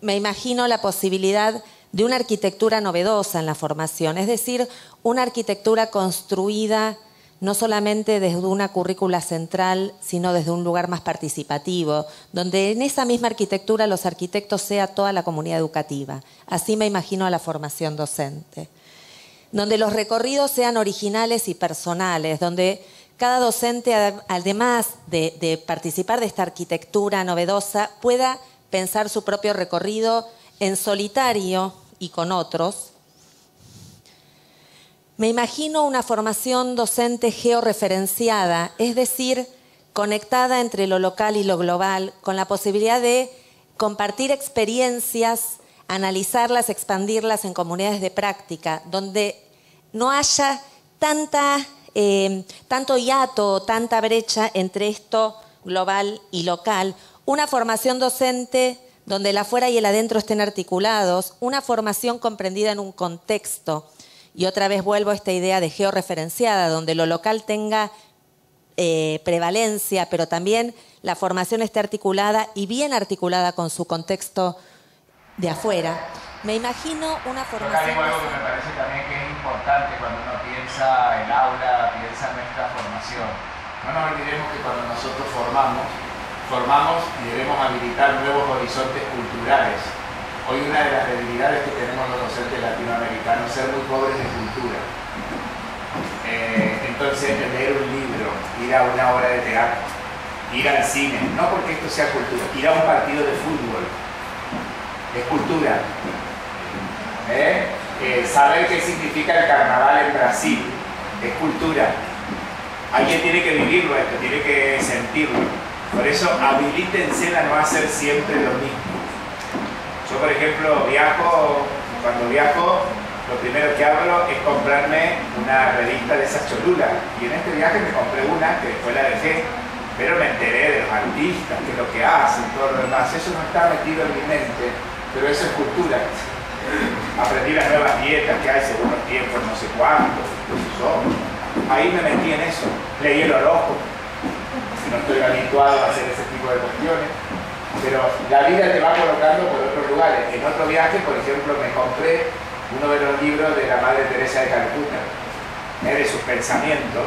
me imagino la posibilidad de una arquitectura novedosa en la formación, es decir, una arquitectura construida no solamente desde una currícula central, sino desde un lugar más participativo, donde en esa misma arquitectura los arquitectos sea toda la comunidad educativa. Así me imagino a la formación docente. Donde los recorridos sean originales y personales, donde cada docente, además de participar de esta arquitectura novedosa, pueda pensar su propio recorrido en solitario y con otros. Me imagino una formación docente georreferenciada, es decir, conectada entre lo local y lo global, con la posibilidad de compartir experiencias, analizarlas, expandirlas en comunidades de práctica, donde no haya tanto hiato, tanta brecha entre esto global y local. Una formación docente donde el afuera y el adentro estén articulados, una formación comprendida en un contexto. Y otra vez vuelvo a esta idea de georreferenciada, donde lo local tenga prevalencia, pero también la formación esté articulada y bien articulada con su contexto de afuera. Me imagino una formación... Acá digo algo que me parece también que es importante cuando uno piensa el aula, piensa en nuestra formación. No nos olvidemos que cuando nosotros formamos y debemos habilitar nuevos horizontes culturales. Hoy una de las debilidades que tenemos los docentes latinoamericanos es ser muy pobres de cultura. Entonces, leer un libro, ir a una obra de teatro, ir al cine, no porque esto sea cultura, ir a un partido de fútbol, es cultura. Saber qué significa el carnaval en Brasil, es cultura. Alguien tiene que vivirlo esto, tiene que sentirlo. Por eso, habilítense a no hacer siempre lo mismo. Yo, por ejemplo, cuando viajo, lo primero que hago es comprarme una revista de esas cholulas. Y en este viaje me compré una, que después la dejé, pero me enteré de los artistas, qué es lo que hacen, todo lo demás. Eso no está metido en mi mente, pero eso es cultura. Aprendí las nuevas dietas que hay según los tiempos, no sé cuántos, ahí me metí en eso. Leí el horóscopo. No estoy habituado a hacer ese tipo de cuestiones. Pero la vida te va colocando por otros lugares. En otro viaje, por ejemplo, me compré uno de los libros de la Madre Teresa de Calcuta, de sus pensamientos,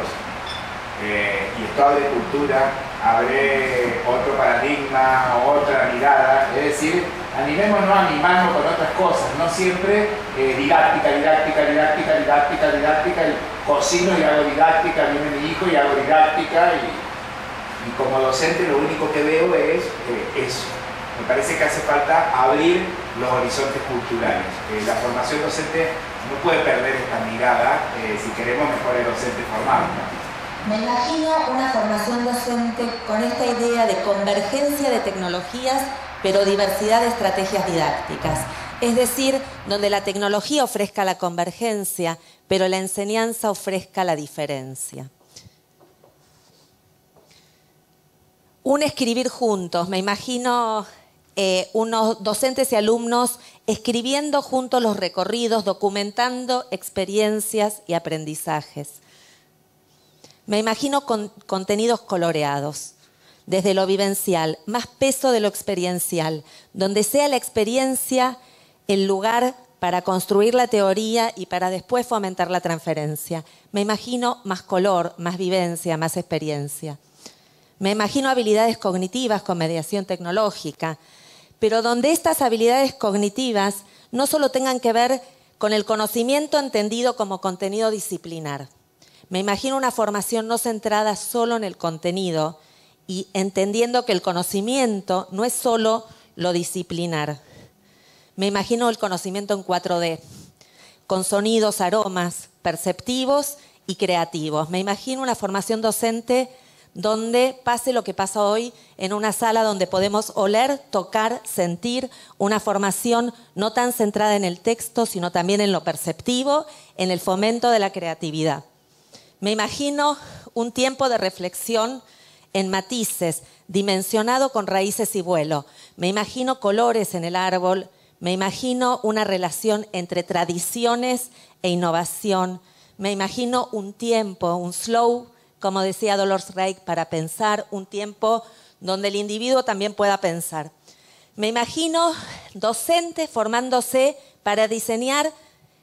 y estado de cultura, habré otro paradigma, otra mirada, es decir, animémonos a animarnos con otras cosas, no siempre didáctica, y cocino y hago didáctica, viene mi hijo y hago didáctica, y como docente lo único que veo es eso. Me parece que hace falta abrir los horizontes culturales. La formación docente no puede perder esta mirada si queremos mejores docentes formados, ¿no? Me imagino una formación docente con esta idea de convergencia de tecnologías, pero diversidad de estrategias didácticas. Es decir, donde la tecnología ofrezca la convergencia, pero la enseñanza ofrezca la diferencia. Un escribir juntos, me imagino unos docentes y alumnos escribiendo juntos los recorridos, documentando experiencias y aprendizajes. Me imagino contenidos coloreados, desde lo vivencial, más peso de lo experiencial, donde sea la experiencia el lugar para construir la teoría y para después fomentar la transferencia. Me imagino más color, más vivencia, más experiencia. Me imagino habilidades cognitivas con mediación tecnológica, pero donde estas habilidades cognitivas no solo tengan que ver con el conocimiento entendido como contenido disciplinar. Me imagino una formación no centrada solo en el contenido y entendiendo que el conocimiento no es solo lo disciplinar. Me imagino el conocimiento en 4D, con sonidos, aromas, perceptivos y creativos. Me imagino una formación docente donde pase lo que pasa hoy en una sala donde podemos oler, tocar, sentir, una formación no tan centrada en el texto, sino también en lo perceptivo, en el fomento de la creatividad. Me imagino un tiempo de reflexión en matices, dimensionado con raíces y vuelo. Me imagino colores en el árbol. Me imagino una relación entre tradiciones e innovación. Me imagino un tiempo, un slow, como decía Dolores Reich, para pensar, un tiempo donde el individuo también pueda pensar. Me imagino docentes formándose para diseñar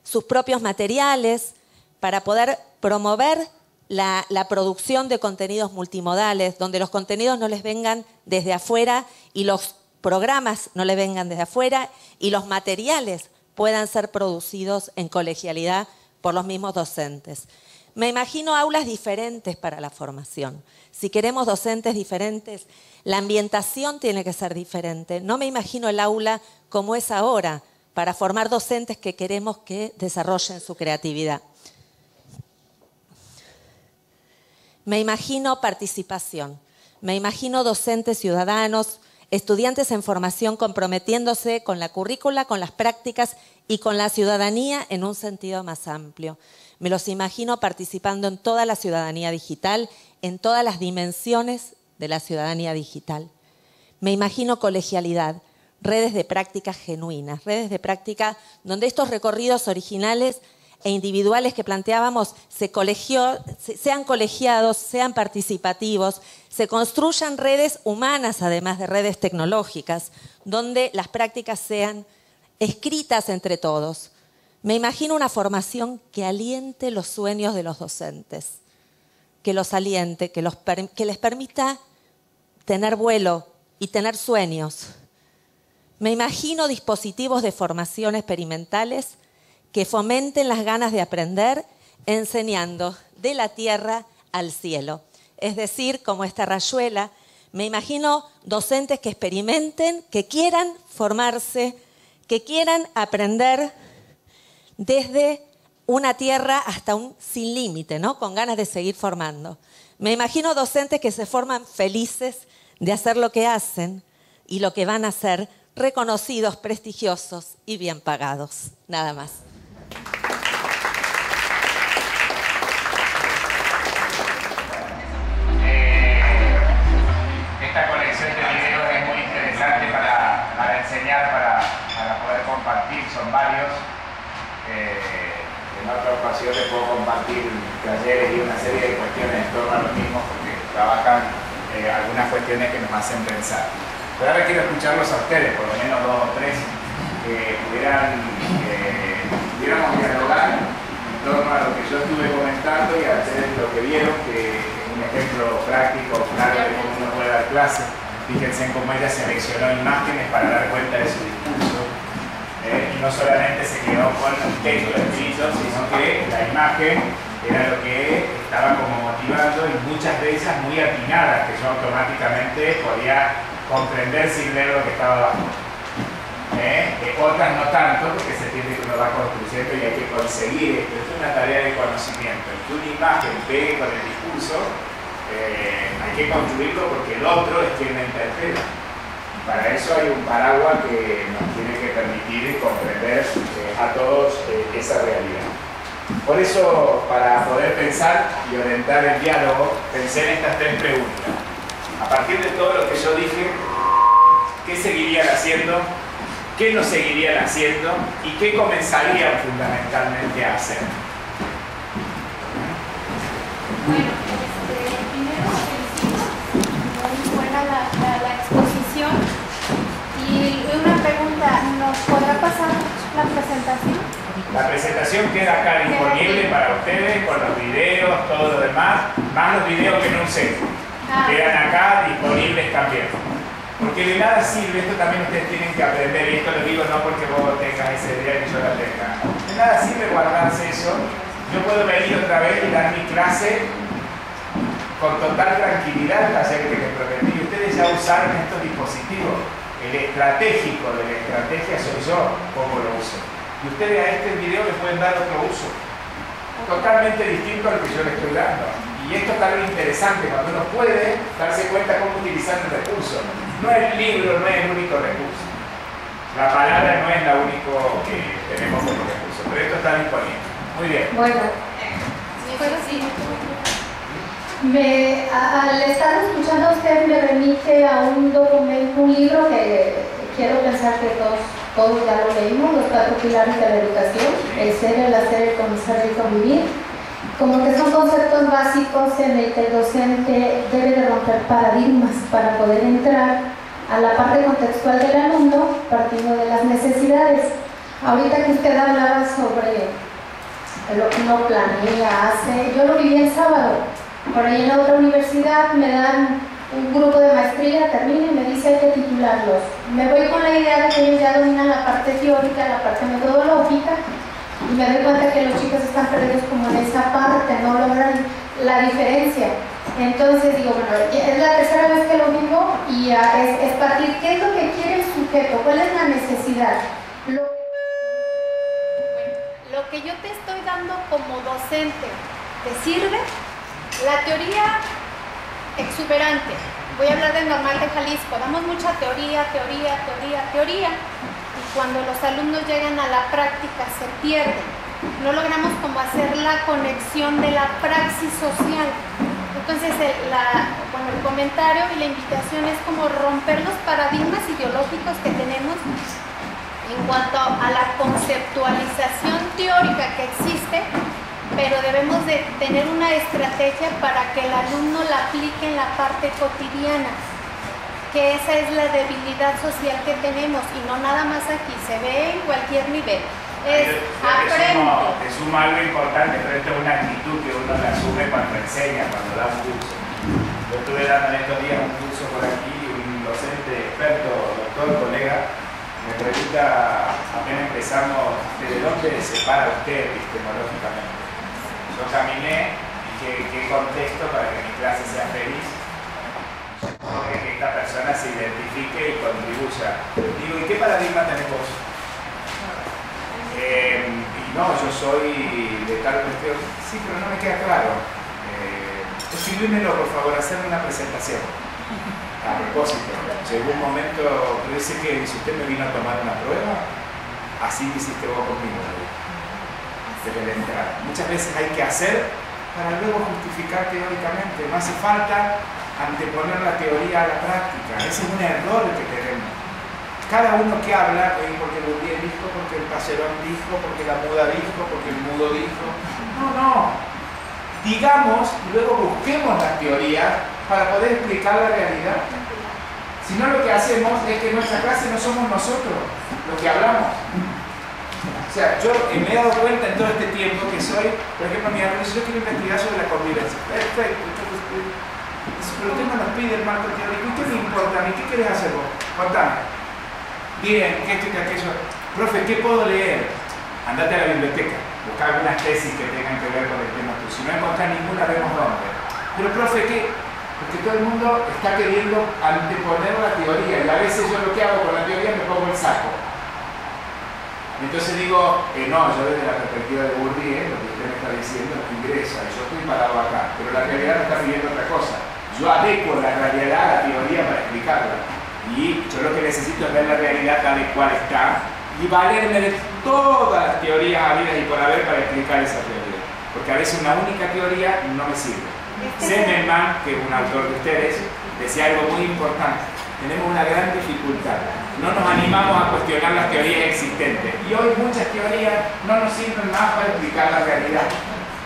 sus propios materiales, para poder promover la producción de contenidos multimodales, donde los contenidos no les vengan desde afuera y los programas no le vengan desde afuera y los materiales puedan ser producidos en colegialidad por los mismos docentes. Me imagino aulas diferentes para la formación. Si queremos docentes diferentes, la ambientación tiene que ser diferente. No me imagino el aula como es ahora para formar docentes que queremos que desarrollen su creatividad. Me imagino participación. Me imagino docentes ciudadanos, estudiantes en formación comprometiéndose con la currícula, con las prácticas y con la ciudadanía en un sentido más amplio. Me los imagino participando en toda la ciudadanía digital, en todas las dimensiones de la ciudadanía digital. Me imagino colegialidad, redes de prácticas genuinas, redes de práctica donde estos recorridos originales e individuales que planteábamos sean colegiados, sean participativos, se construyan redes humanas, además de redes tecnológicas, donde las prácticas sean escritas entre todos. Me imagino una formación que aliente los sueños de los docentes, que los aliente, que les permita tener vuelo y tener sueños. Me imagino dispositivos de formación experimentales que fomenten las ganas de aprender, enseñando de la tierra al cielo. Es decir, como esta rayuela, me imagino docentes que experimenten, que quieran formarse, que quieran aprender desde una tierra hasta un sin límite, ¿no? Con ganas de seguir formando. Me imagino docentes que se forman felices de hacer lo que hacen y lo que van a hacer, reconocidos, prestigiosos y bien pagados. Nada más. Esta colección de videos es muy interesante para enseñar, para poder compartir, son varios. En otra ocasión les puedo compartir talleres y una serie de cuestiones en torno a lo mismo porque trabajan algunas cuestiones que nos hacen pensar. Pero ahora quiero escucharlos a ustedes, por lo menos 2 o 3, que pudiéramos dialogar en torno a lo que yo estuve comentando y a ustedes lo que vieron, que es un ejemplo práctico, claro, de cómo uno puede dar clase. Fíjense en cómo ella seleccionó imágenes para dar cuenta de su discurso. Y no solamente se quedó con el texto escrito, sino que la imagen era lo que estaba como motivando y muchas de ellas muy atinadas, que yo automáticamente podía comprender sin leer lo que estaba abajo. Otras no tanto, porque se entiende que uno va construyendo y hay que conseguir esto. Esto es una tarea de conocimiento. Que una imagen pegue con el discurso, hay que construirlo porque el otro es quien la interpreta. Para eso hay un paraguas que nos tiene que permitir comprender a todos esa realidad. Por eso, para poder pensar y orientar el diálogo, pensé en estas 3 preguntas. A partir de todo lo que yo dije, ¿qué seguirían haciendo? ¿Qué no seguirían haciendo? ¿Y qué comenzarían fundamentalmente a hacer? Bueno, primero felicito, muy buena La presentación queda acá disponible para ustedes con los videos, todo lo demás, más los videos que no usé. Quedan acá disponibles también. Porque de nada sirve, esto también ustedes tienen que aprender, y esto lo digo no porque vos tengas esa idea y yo la tenga. De nada sirve guardarse eso. Yo puedo venir otra vez y dar mi clase con total tranquilidad al taller que les prometí. Y ustedes ya usaron estos dispositivos. El estratégico de la estrategia soy yo, cómo lo uso. Y ustedes a este video le pueden dar otro uso. Totalmente distinto al que yo le estoy dando. Y esto es algo interesante, cuando uno puede darse cuenta cómo utilizar el recurso. No el libro, no es el único recurso. La palabra no es la único que tenemos como recurso, pero esto está disponible. Muy bien. Bueno, al estar escuchando a usted me remite a un documento, un libro que quiero pensar que todos ya lo leímos, Los 4 pilares de la educación, el ser, el hacer, el conocer y convivir. Como que son conceptos básicos en el que el docente debe de romper paradigmas para poder entrar a la parte contextual del alumno partiendo de las necesidades. Ahorita que usted hablaba sobre lo que uno planea, hace, yo lo viví el sábado. Por ahí en la otra universidad me dan un grupo de maestría, termino y me dice hay que titularlos. Me voy con la idea de que ellos ya dominan la parte teórica, la parte metodológica, y me doy cuenta que los chicos están perdidos como en esa parte, no logran la diferencia. Entonces digo, bueno, es la tercera vez que lo vivo y es partir, ¿qué es lo que quiere el sujeto? ¿Cuál es la necesidad? Lo que yo te estoy dando como docente, ¿te sirve? La teoría exuberante. Voy a hablar del Normal de Jalisco. Damos mucha teoría. Y cuando los alumnos llegan a la práctica se pierden. No logramos como hacer la conexión de la praxis social. Entonces el comentario y la invitación es como romper los paradigmas ideológicos que tenemos en cuanto a la conceptualización teórica que existe, pero debemos de tener una estrategia para que el alumno la aplique en la parte cotidiana, que esa es la debilidad social que tenemos y no nada más aquí, se ve en cualquier nivel. Te suma algo importante, pero esto es una actitud que uno la asume cuando enseña, cuando da un curso. Yo estuve dando en estos días un curso por aquí y un docente experto, doctor, colega, me pregunta, apenas empezamos, ¿de dónde se para usted epistemológicamente? Yo caminé y qué contexto para que mi clase sea feliz, que esta persona se identifique y contribuya. Digo, ¿y qué paradigma tenés vos? Y no, yo soy de tal cuestión. Sí, pero no me queda claro. Escribímelo, por favor, hacerme una presentación. A propósito, llegó un momento, pero dice que si usted me vino a tomar una prueba, así hiciste vos conmigo. Desde la entrada. Muchas veces hay que hacer para luego justificar teóricamente. No hace falta anteponer la teoría a la práctica. Ese es un error que tenemos. Cada uno que habla, porque Bourdieu dijo, porque el Passerón dijo, porque la muda dijo, porque el mudo dijo. No. Digamos y luego busquemos las teorías para poder explicar la realidad. Si no, lo que hacemos es que en nuestra clase no somos nosotros los que hablamos. O sea, yo me he dado cuenta en todo este tiempo que soy, por ejemplo, mi alumno dice, yo quiero investigar sobre la convivencia. Perfecto, pero usted no nos pide el marco teórico. ¿Y qué me importa a mí? ¿Qué querés hacer vos? Contame. Bien, que esto y que aquello. Profe, ¿qué puedo leer? Andate a la biblioteca, busca algunas tesis que tengan que ver con el tema tuyo. Si no encontrás ninguna, vemos dónde. Pero profe, ¿qué? Porque todo el mundo está queriendo anteponer la teoría y a veces yo lo que hago con la teoría me pongo el saco. Entonces digo, no, yo desde la perspectiva de Bourdieu, lo que usted me está diciendo es que ingresa y yo estoy parado acá, pero la realidad me está pidiendo otra cosa. Yo adecuo la realidad a la teoría para explicarla. Y yo lo que necesito es ver la realidad tal y cual está y valerme de todas las teorías habidas y por haber para explicar esa teoría. Porque a veces una única teoría no me sirve. Zimmermann, que es un autor de ustedes, decía algo muy importante. Tenemos una gran dificultad. No nos animamos a cuestionar las teorías existentes. Y hoy muchas teorías no nos sirven más para explicar la realidad.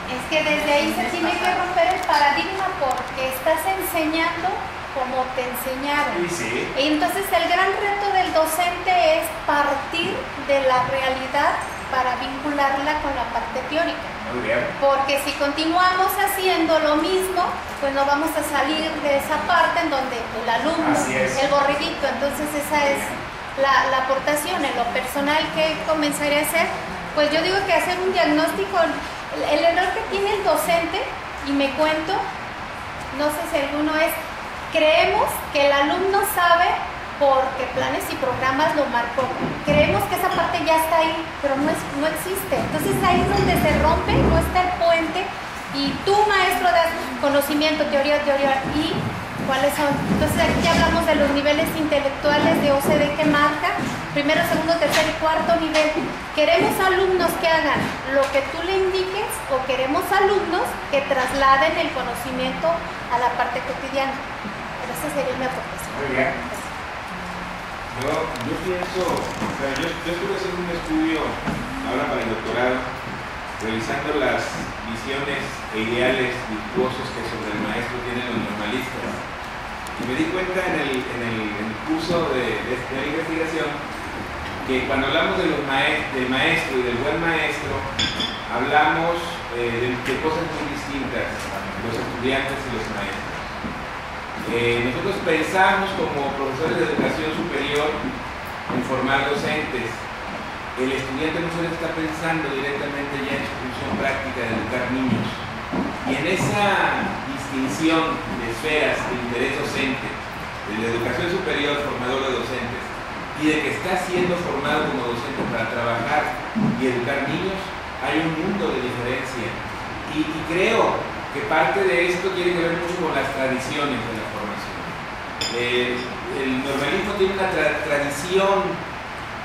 Es que desde ahí se tiene que romper el paradigma porque estás enseñando como te enseñaron. Sí. Y entonces el gran reto del docente es partir de la realidad para vincularla con la parte teórica. Muy bien. Porque si continuamos haciendo lo mismo, pues no vamos a salir de esa parte en donde el alumno, el borreguito, entonces esa es la aportación. En lo personal que comenzaré a hacer, pues yo digo que hacer un diagnóstico, el error que tiene el docente, y me cuento, no sé si alguno es, creemos que el alumno sabe porque planes y programas lo marcó. Creemos que esa parte ya está ahí, pero no existe. Entonces ahí es donde se rompe, no está el puente, y tú, maestro, das conocimiento, teoría, y cuáles son. Entonces aquí ya hablamos de los niveles intelectuales de OCDE que marca, primero, segundo, tercer y cuarto nivel. ¿Queremos alumnos que hagan lo que tú le indiques o queremos alumnos que trasladen el conocimiento a la parte cotidiana? Pero esa sería mi aportación. Muy bien. Yo pienso, o sea, yo estuve haciendo un estudio ahora para el doctorado, revisando las visiones e ideales virtuosos que sobre el maestro tienen los normalistas. Y me di cuenta en el curso de investigación que cuando hablamos del maestro y del buen maestro, hablamos de cosas muy distintas, los estudiantes y los maestros. Nosotros pensamos como profesores de educación superior en formar docentes. El estudiante muchas veces está pensando directamente ya en su función práctica de educar niños. Y en esa distinción de esferas de interés docente, de la educación superior, formador de docentes, y de que está siendo formado como docente para trabajar y educar niños, hay un mundo de diferencia. Y creo que parte de esto tiene que ver mucho con las tradiciones de la formación. El normalismo tiene una tradición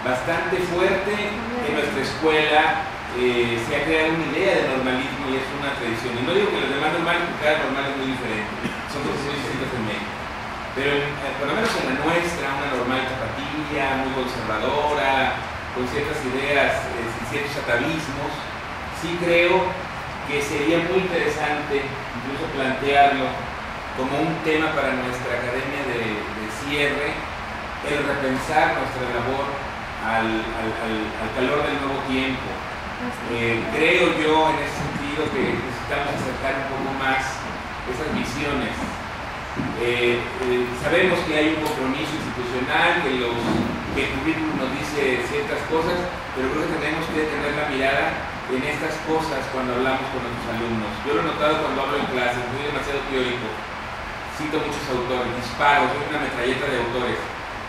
bastante fuerte. En nuestra escuela se ha creado una idea de normalismo y es una tradición. Y no digo que los demás normales, porque cada normal es muy diferente, son profesiones distintas en México. Pero por lo menos en la nuestra, una normal tapatía, muy conservadora, con ciertas ideas, ciertos atavismos, sí creo que sería muy interesante incluso plantearlo como un tema para nuestra academia de cierre, el repensar nuestra labor al calor del nuevo tiempo. Creo yo en ese sentido que necesitamos acercar un poco más esas visiones. Sabemos que hay un compromiso institucional, que el currículum nos dice ciertas cosas, pero creo que tenemos que tener la mirada en estas cosas cuando hablamos con nuestros alumnos. Yo lo he notado cuando hablo en clases, soy demasiado teórico, cito muchos autores, disparo, soy una metralleta de autores,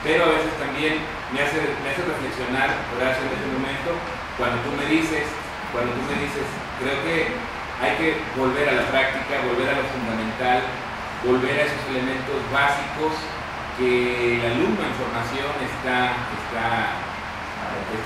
pero a veces también me hace reflexionar, Horacio, en este momento, cuando tú me dices, creo que hay que volver a la práctica, volver a lo fundamental, volver a esos elementos básicos que el alumno en formación está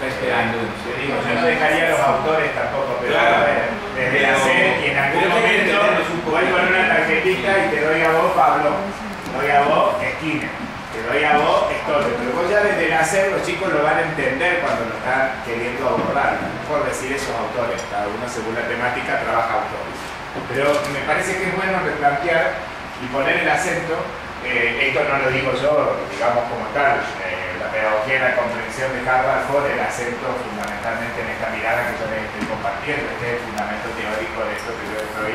esperando de nosotros. Yo no dejaría a los autores tampoco, pero claro, a ver, desde la SED, y en algún momento voy con una tarjetita y te doy a vos, Pablo, te doy a vos, Esquina, te doy a vos, Stoller, pero vos ya desde la SED los chicos lo van a entender cuando lo están queriendo abordar, no es por decir esos autores, cada uno según la temática trabaja autores. Pero me parece que es bueno replantear y poner el acento, esto no lo digo yo, digamos como tal, la pedagogía y la comprensión de Harvard pone el acento fundamentalmente en esta mirada que yo les estoy compartiendo, este es el fundamento teórico de esto que yo estoy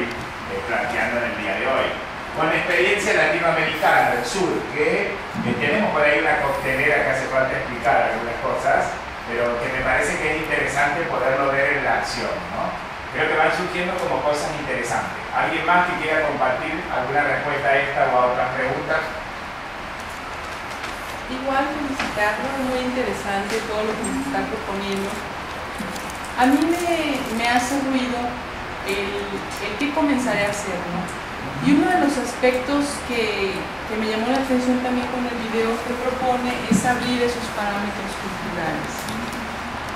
planteando en el día de hoy. Con la experiencia latinoamericana del sur, que tenemos por ahí una coctelera que hace falta explicar algunas cosas, pero que me parece que es interesante poderlo ver en la acción, ¿no? Creo que van surgiendo como cosas interesantes. ¿Alguien más que quiera compartir alguna respuesta a esta o a otras preguntas? Igual felicitarlo, muy interesante todo lo que nos está proponiendo. A mí me hace ruido el qué comenzaré a hacer, ¿no? Y uno de los aspectos que me llamó la atención también con el video que propone es abrir esos parámetros culturales.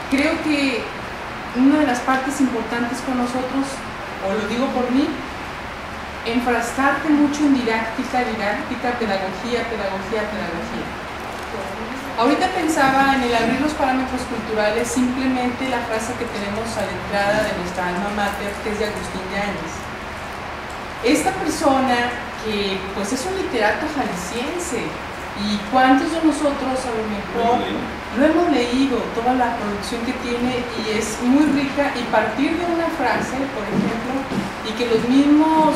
Creo que una de las partes importantes con nosotros, o lo digo por mí, enfrascarte mucho en didáctica, pedagogía. Ahorita pensaba en el abrir los parámetros culturales, simplemente la frase que tenemos a la entrada de nuestra alma mater, que es de Agustín Yáñez. Esta persona que pues es un literato jalisciense, y cuántos de nosotros a lo mejor lo hemos leído, toda la producción que tiene, y es muy rica, y partir de una frase, por ejemplo, y que los mismos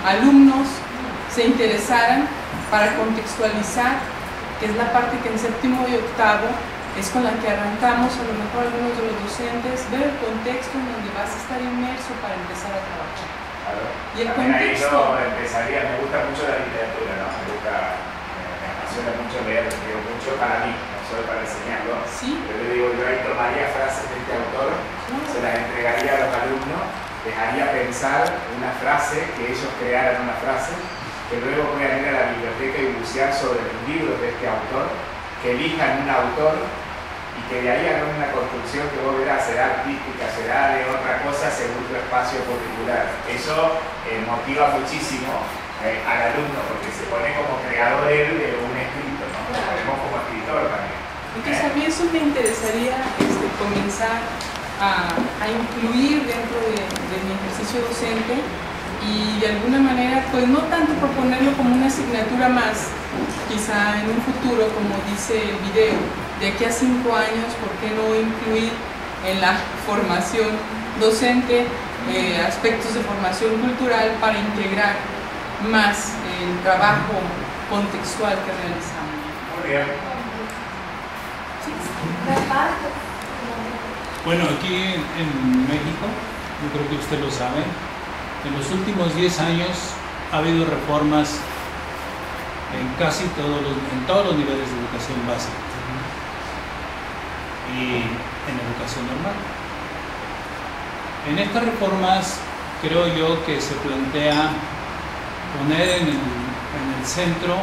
alumnos se interesaran para contextualizar, que es la parte que en séptimo y octavo es con la que arrancamos, a lo mejor algunos de los docentes, ver el contexto en donde vas a estar inmerso para empezar a trabajar. Claro. Y el También contexto... ahí yo empezaría, me gusta mucho la literatura, ¿no? Me apasiona mucho leer, digo mucho para mí, no solo para enseñarlo. Sí. Yo le digo, yo ahí tomaría frases de este autor, se las entregaría a los alumnos, les haría pensar una frase, que ellos crearan una frase, que luego puedan ir a la biblioteca y bucear sobre los libros de este autor, que elijan un autor y que de ahí hagan una construcción que vos verás, será artística, será de otra cosa según tu espacio particular. Eso motiva muchísimo al alumno porque se pone como creador él de un escrito, ¿no? Lo ponemos como escritor también. Entonces a mí eso me interesaría comenzar a incluir dentro de mi ejercicio docente, y de alguna manera, pues no tanto proponerlo como una asignatura más, quizá en un futuro, como dice el video, de aquí a 5 años, ¿por qué no incluir en la formación docente aspectos de formación cultural para integrar más el trabajo contextual que realizamos? Muy bien. Bueno, aquí en México, yo creo que usted lo sabe, en los últimos 10 años ha habido reformas en casi todos los niveles de educación básica y en educación normal. En estas reformas creo yo que se plantea poner en el centro,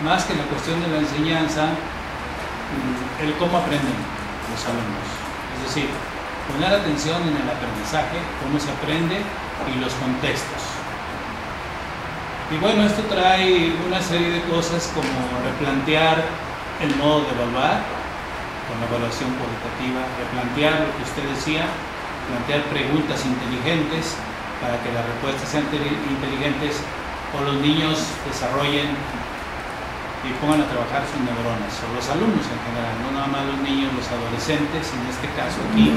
más que la cuestión de la enseñanza, el cómo aprenden los alumnos. Es decir, poner atención en el aprendizaje, cómo se aprende y los contextos. Y bueno, esto trae una serie de cosas como replantear el modo de evaluar con la evaluación cualitativa, replantear lo que usted decía, plantear preguntas inteligentes para que las respuestas sean inteligentes o los niños desarrollen y pongan a trabajar sus neuronas, o los alumnos en general, no nada más los niños, los adolescentes, en este caso aquí,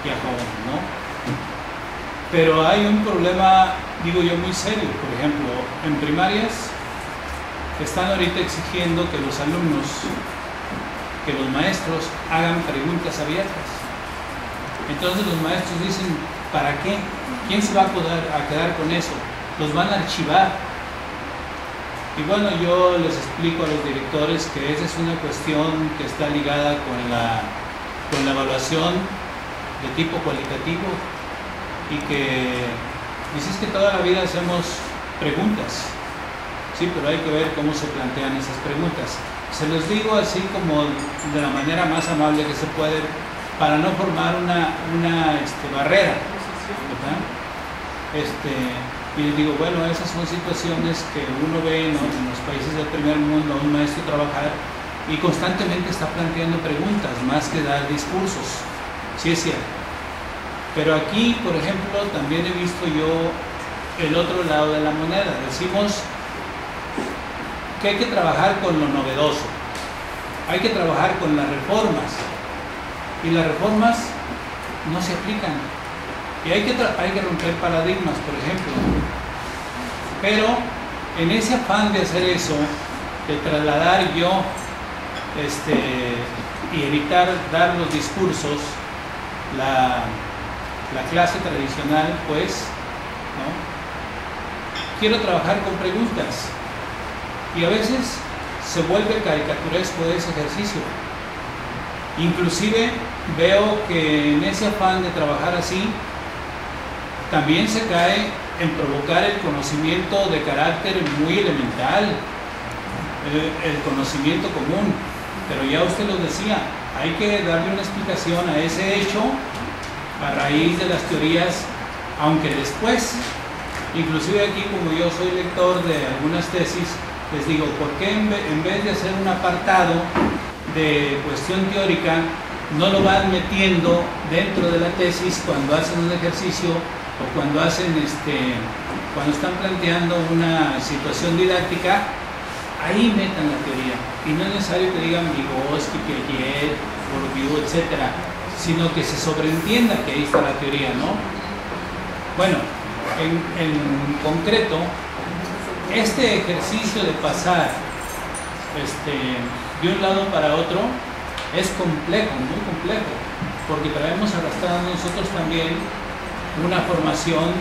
ya jóvenes, ¿no? Pero hay un problema, digo yo, muy serio. Por ejemplo, en primarias están ahorita exigiendo que los alumnos, que los maestros hagan preguntas abiertas. Entonces los maestros dicen, ¿para qué? ¿Quién se va a quedar con eso? Los van a archivar. Y bueno, yo les explico a los directores que esa es una cuestión que está ligada con la evaluación de tipo cualitativo, y que dices que toda la vida hacemos preguntas, sí, pero hay que ver cómo se plantean esas preguntas. Se los digo así como de la manera más amable que se puede, para no formar una barrera, ¿verdad? Y les digo, bueno, esas son situaciones que uno ve en los países del primer mundo, a un maestro trabajar y constantemente está planteando preguntas más que dar discursos. Sí es cierto. Pero aquí, por ejemplo, también he visto yo el otro lado de la moneda. Decimos que hay que trabajar con lo novedoso, hay que trabajar con las reformas, y las reformas no se aplican. Y hay que romper paradigmas, por ejemplo. Pero en ese afán de hacer eso, de trasladar yo y evitar dar los discursos, la clase tradicional, pues, ¿no? Quiero trabajar con preguntas. Y a veces se vuelve caricaturesco ese ejercicio. Inclusive veo que en ese afán de trabajar así, también se cae en provocar el conocimiento de carácter muy elemental, el conocimiento común. Pero ya usted lo decía, hay que darle una explicación a ese hecho a raíz de las teorías, aunque después, inclusive aquí como yo soy lector de algunas tesis, les digo, ¿por qué en vez de hacer un apartado de cuestión teórica, no lo van metiendo dentro de la tesis cuando hacen un ejercicio o cuando hacen cuando están planteando una situación didáctica, ahí metan la teoría. Y no es necesario que digan Vygotsky, Piaget, Bourdieu, etcétera, sino que se sobreentienda que ahí está la teoría, ¿no? Bueno, en concreto, este ejercicio de pasar de un lado para otro es complejo, muy complejo, porque traemos arrastrando nosotros también una formación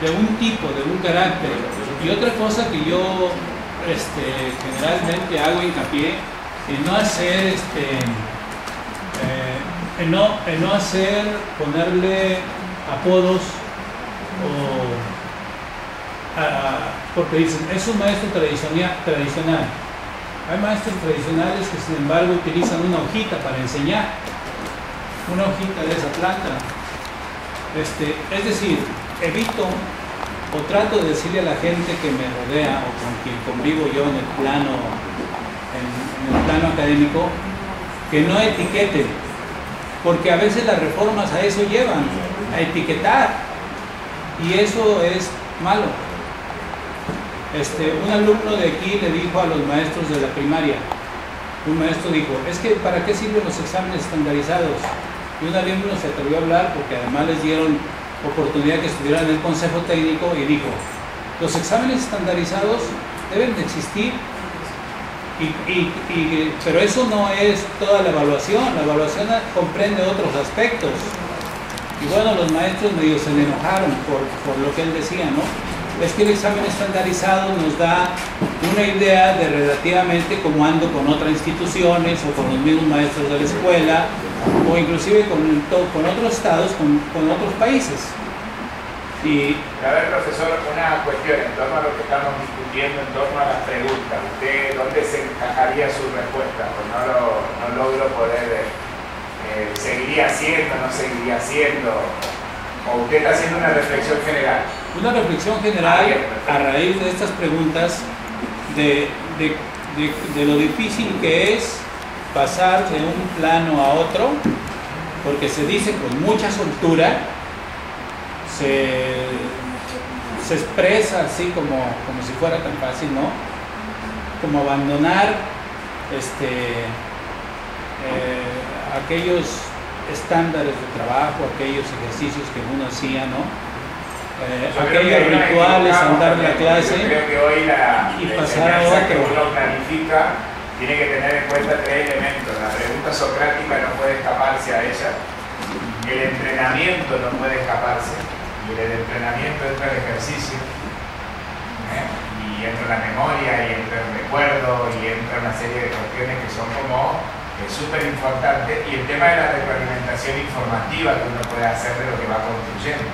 de un tipo, de un carácter. Y otra cosa que yo generalmente hago hincapié en no hacer en no hacer ponerle apodos porque dicen es un maestro tradicional. Hay maestros tradicionales que sin embargo utilizan una hojita para enseñar, una hojita de esa planta. Es decir, evito o trato de decirle a la gente que me rodea o con quien convivo yo en el plano académico, que no etiqueten, porque a veces las reformas a eso llevan, a etiquetar, y eso es malo. Un alumno de aquí le dijo a los maestros de la primaria, un maestro dijo, es que ¿para qué sirven los exámenes estandarizados? Y un alumno se atrevió a hablar porque además les dieron oportunidad que estuvieran en el consejo técnico y dijo, los exámenes estandarizados deben de existir, pero eso no es toda la evaluación comprende otros aspectos. Y bueno, los maestros medio se le enojaron por lo que él decía, ¿no? Es que el examen estandarizado nos da una idea de relativamente cómo ando con otras instituciones o con los mismos maestros de la escuela o inclusive con otros estados, con otros países. Y a ver, profesor, una cuestión en torno a lo que estamos discutiendo, en torno a las preguntas. ¿Usted dónde se encajaría su respuesta? Pues no logro poder, ¿seguiría haciendo, no seguiría haciendo? ¿O usted está haciendo una reflexión general? Una reflexión general a raíz de estas preguntas de lo difícil que es pasar de un plano a otro, porque se dice con mucha soltura, se expresa así como si fuera tan fácil, ¿no? Como abandonar aquellos estándares de trabajo, aquellos ejercicios que uno hacía, ¿no? Aquellos rituales, andar en la clase yo creo que hoy y pasar a otro. Que uno planifica tiene que tener en cuenta tres elementos. La pregunta socrática no puede escaparse a ella, el entrenamiento no puede escaparse, y el entrenamiento entra el ejercicio, y entra la memoria, y entra el recuerdo, y entra una serie de cuestiones que son como súper importantes, y el tema de la retroalimentación informativa que uno puede hacer de lo que va construyendo.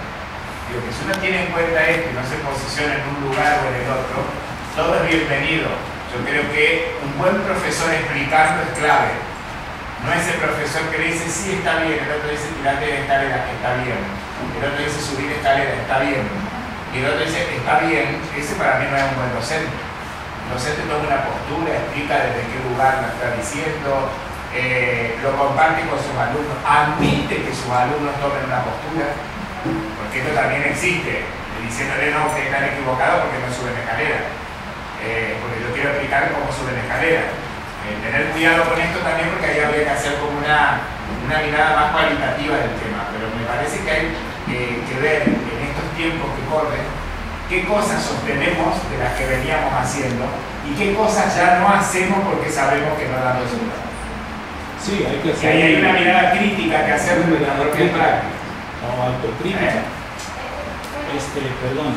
Digo, que si uno tiene en cuenta esto y no se posiciona en un lugar o en el otro, todo es bienvenido. Yo creo que un buen profesor explicando es clave. No es el profesor que le dice, sí, está bien, el otro dice, tirate de escalera, está bien. El otro dice, subir escalera, está bien. Y el otro dice, está bien. Ese para mí no es un buen docente. El docente toma una postura, explica desde qué lugar lo está diciendo, lo comparte con sus alumnos, admite que sus alumnos tomen una postura, porque esto también existe, diciéndole no, ustedes están equivocados porque no suben escalera, porque yo quiero explicar cómo suben escalera. Tener cuidado con esto también, porque ahí habría que hacer como una mirada más cualitativa del tema, pero me parece que hay que ver en estos tiempos que corren qué cosas sostenemos de las que veníamos haciendo y qué cosas ya no hacemos porque sabemos que no dan resultados. Sí, hay que hacer. Y ahí hay una mirada crítica que hacer de la propia práctica. O autocrítica. Perdón.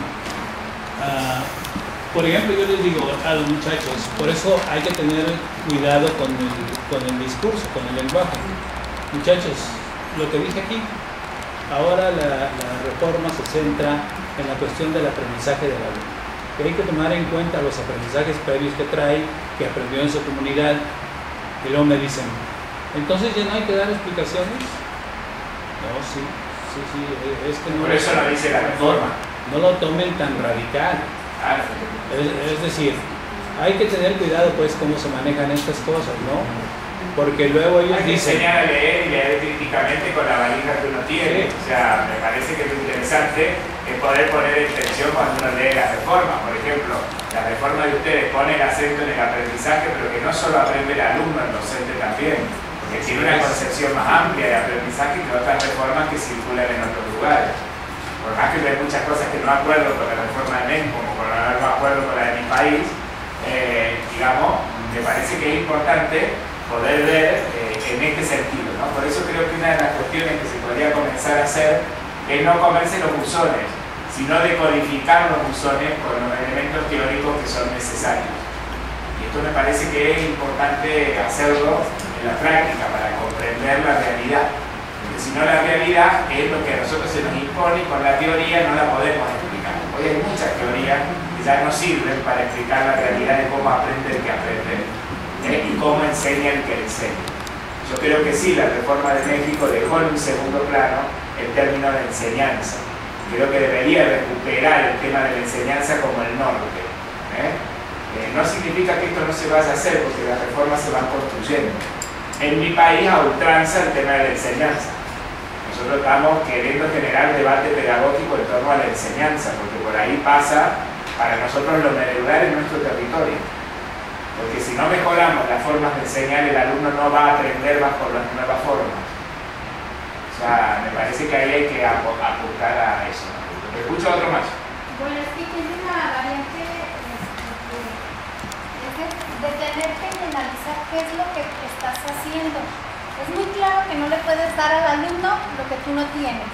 Por ejemplo, yo les digo a los muchachos, por eso hay que tener cuidado con el discurso, con el lenguaje. Muchachos, lo que dije aquí, ahora la reforma se centra en la cuestión del aprendizaje del alumno. Que hay que tomar en cuenta los aprendizajes previos que trae, que aprendió en su comunidad, y luego me dicen, entonces ya no hay que dar explicaciones. No, sí, es que no. Por eso lo dice la reforma. No lo tomen tan radical. Es decir, hay que tener cuidado pues cómo se manejan estas cosas, ¿no? porque luego ellos hay que dicen... enseñar a leer y leer críticamente con la valija que uno tiene. O sea, me parece que lo interesante es poder poner en tensión cuando uno lee la reforma. Por ejemplo, la reforma de ustedes pone el acento en el aprendizaje, pero que no solo aprende el alumno, el docente también, porque tiene una concepción más amplia de aprendizaje que otras reformas que circulan en otros lugares. Por más que hay muchas cosas que no acuerdo con la reforma de México, como por no acuerdo con la de mi país, digamos, me parece que es importante poder ver en este sentido, ¿no? Por eso creo que una de las cuestiones que se podría comenzar a hacer es no comerse los buzones, sino decodificar los buzones con los elementos teóricos que son necesarios. Y esto me parece que es importante hacerlo en la práctica para comprender la realidad. Porque si no, la realidad es lo que a nosotros se nos impone y con la teoría no la podemos explicar. Hoy hay muchas teorías que ya no sirven para explicar la realidad de cómo aprende el que aprende y cómo enseña el que enseña. Yo creo que sí, la reforma de México dejó en un segundo plano el término de enseñanza. Creo que debería recuperar el tema de la enseñanza como el norte. No significa que esto no se vaya a hacer, porque las reformas se van construyendo. En mi país, a ultranza el tema de la enseñanza. Nosotros estamos queriendo generar debate pedagógico en torno a la enseñanza, porque por ahí pasa para nosotros lo medular en nuestro territorio. Porque si no mejoramos las formas de enseñar, el alumno no va a aprender bajo las nuevas formas. O sea, me parece que ahí hay que apuntar a eso. Escucho otro más. Bueno, es que tiene una variante detenerte en analizar qué es lo que estás haciendo. Es muy claro que no le puedes dar al alumno lo que tú no tienes.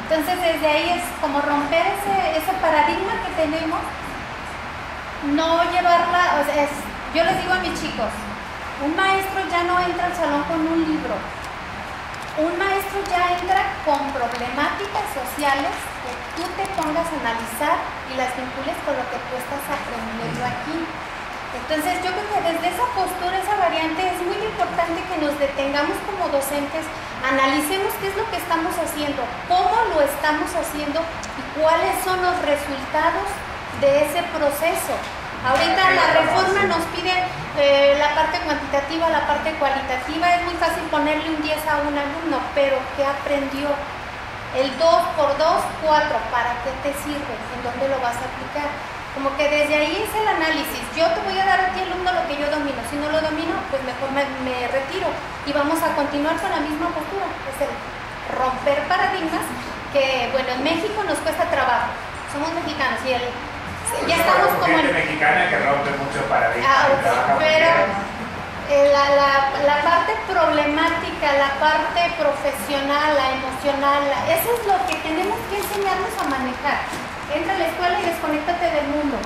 Entonces, desde ahí es como romper ese paradigma que tenemos, no llevarla, o sea, yo les digo a mis chicos, un maestro ya no entra al salón con un libro. Un maestro ya entra con problemáticas sociales que tú te pongas a analizar y las vincules con lo que tú estás aprendiendo aquí. Entonces yo creo que desde esa postura, esa variante, es muy importante que nos detengamos como docentes, analicemos qué es lo que estamos haciendo, cómo lo estamos haciendo y cuáles son los resultados de ese proceso. Ahorita la reforma nos pide la parte cuantitativa, la parte cualitativa. Es muy fácil ponerle un 10 a un alumno, pero ¿qué aprendió? El 2 por 2, 4. ¿Para qué te sirve? ¿En dónde lo vas a aplicar? Como que desde ahí es el análisis. Yo te voy a dar a ti, alumno, lo que yo domino. Si no lo domino, pues mejor me retiro. Y vamos a continuar con la misma postura. Es el romper paradigmas que, bueno, en México nos cuesta trabajo. Somos mexicanos y ya estamos como en mexicana que rompe muchos paradigmas. Pero la parte problemática, la parte profesional, la emocional, eso es lo que tenemos que enseñarnos a manejar. Entra a la escuela y desconéctate del mundo,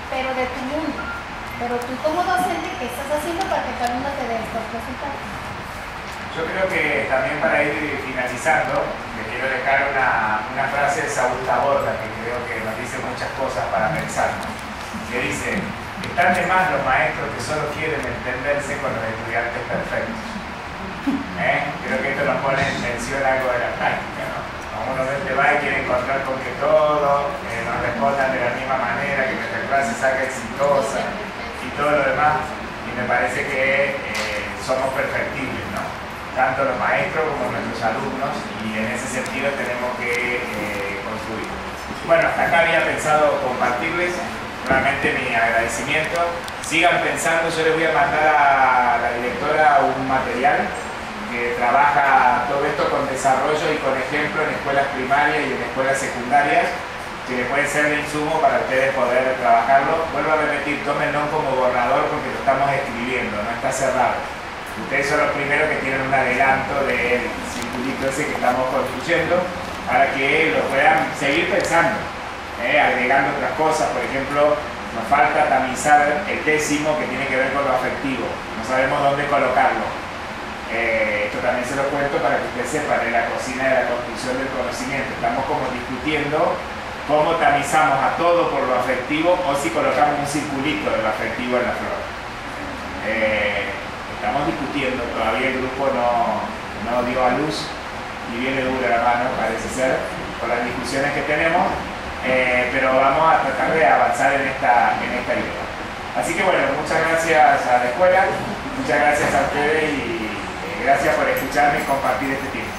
pero de tu mundo. Pero tú como docente, ¿qué estás haciendo para que tu alumno te dé estos resultados? Yo creo que también para ir finalizando, le quiero dejar una frase de Saúl Taborda que creo que nos dice muchas cosas para pensar, ¿no? Que dice: están de más los maestros que solo quieren entenderse con los estudiantes perfectos. Creo que esto nos pone en tensión algo de la práctica, ¿no? Uno va y quiere encontrar con que todos nos respondan de la misma manera, que nuestra clase salga exitosa y todo lo demás, y me parece que somos perfectibles, ¿no? Tanto los maestros como nuestros alumnos, y en ese sentido tenemos que construir. Bueno, hasta acá había pensado compartirles nuevamente mi agradecimiento. Sigan pensando, yo les voy a mandar a la directora un material que trabaja todo esto con desarrollo y con ejemplo en escuelas primarias y en escuelas secundarias, que les puede ser de insumo para ustedes poder trabajarlo. Vuelvo a repetir, tómenlo como borrador porque lo estamos escribiendo, no está cerrado. Ustedes son los primeros que tienen un adelanto del circulito ese que estamos construyendo para que lo puedan seguir pensando, agregando otras cosas. Por ejemplo, nos falta tamizar el décimo que tiene que ver con lo afectivo. No sabemos dónde colocarlo. Esto también se lo cuento para que ustedes sepan, en la cocina de la construcción del conocimiento. Estamos como discutiendo cómo tamizamos a todo por lo afectivo o si colocamos un circulito de lo afectivo en la flor. Estamos discutiendo, todavía el grupo no dio a luz y viene dura la mano, parece ser, por las discusiones que tenemos, pero vamos a tratar de avanzar en esta idea. Así que bueno, muchas gracias a la escuela. Muchas gracias a ustedes y gracias por escucharme y compartir este tiempo.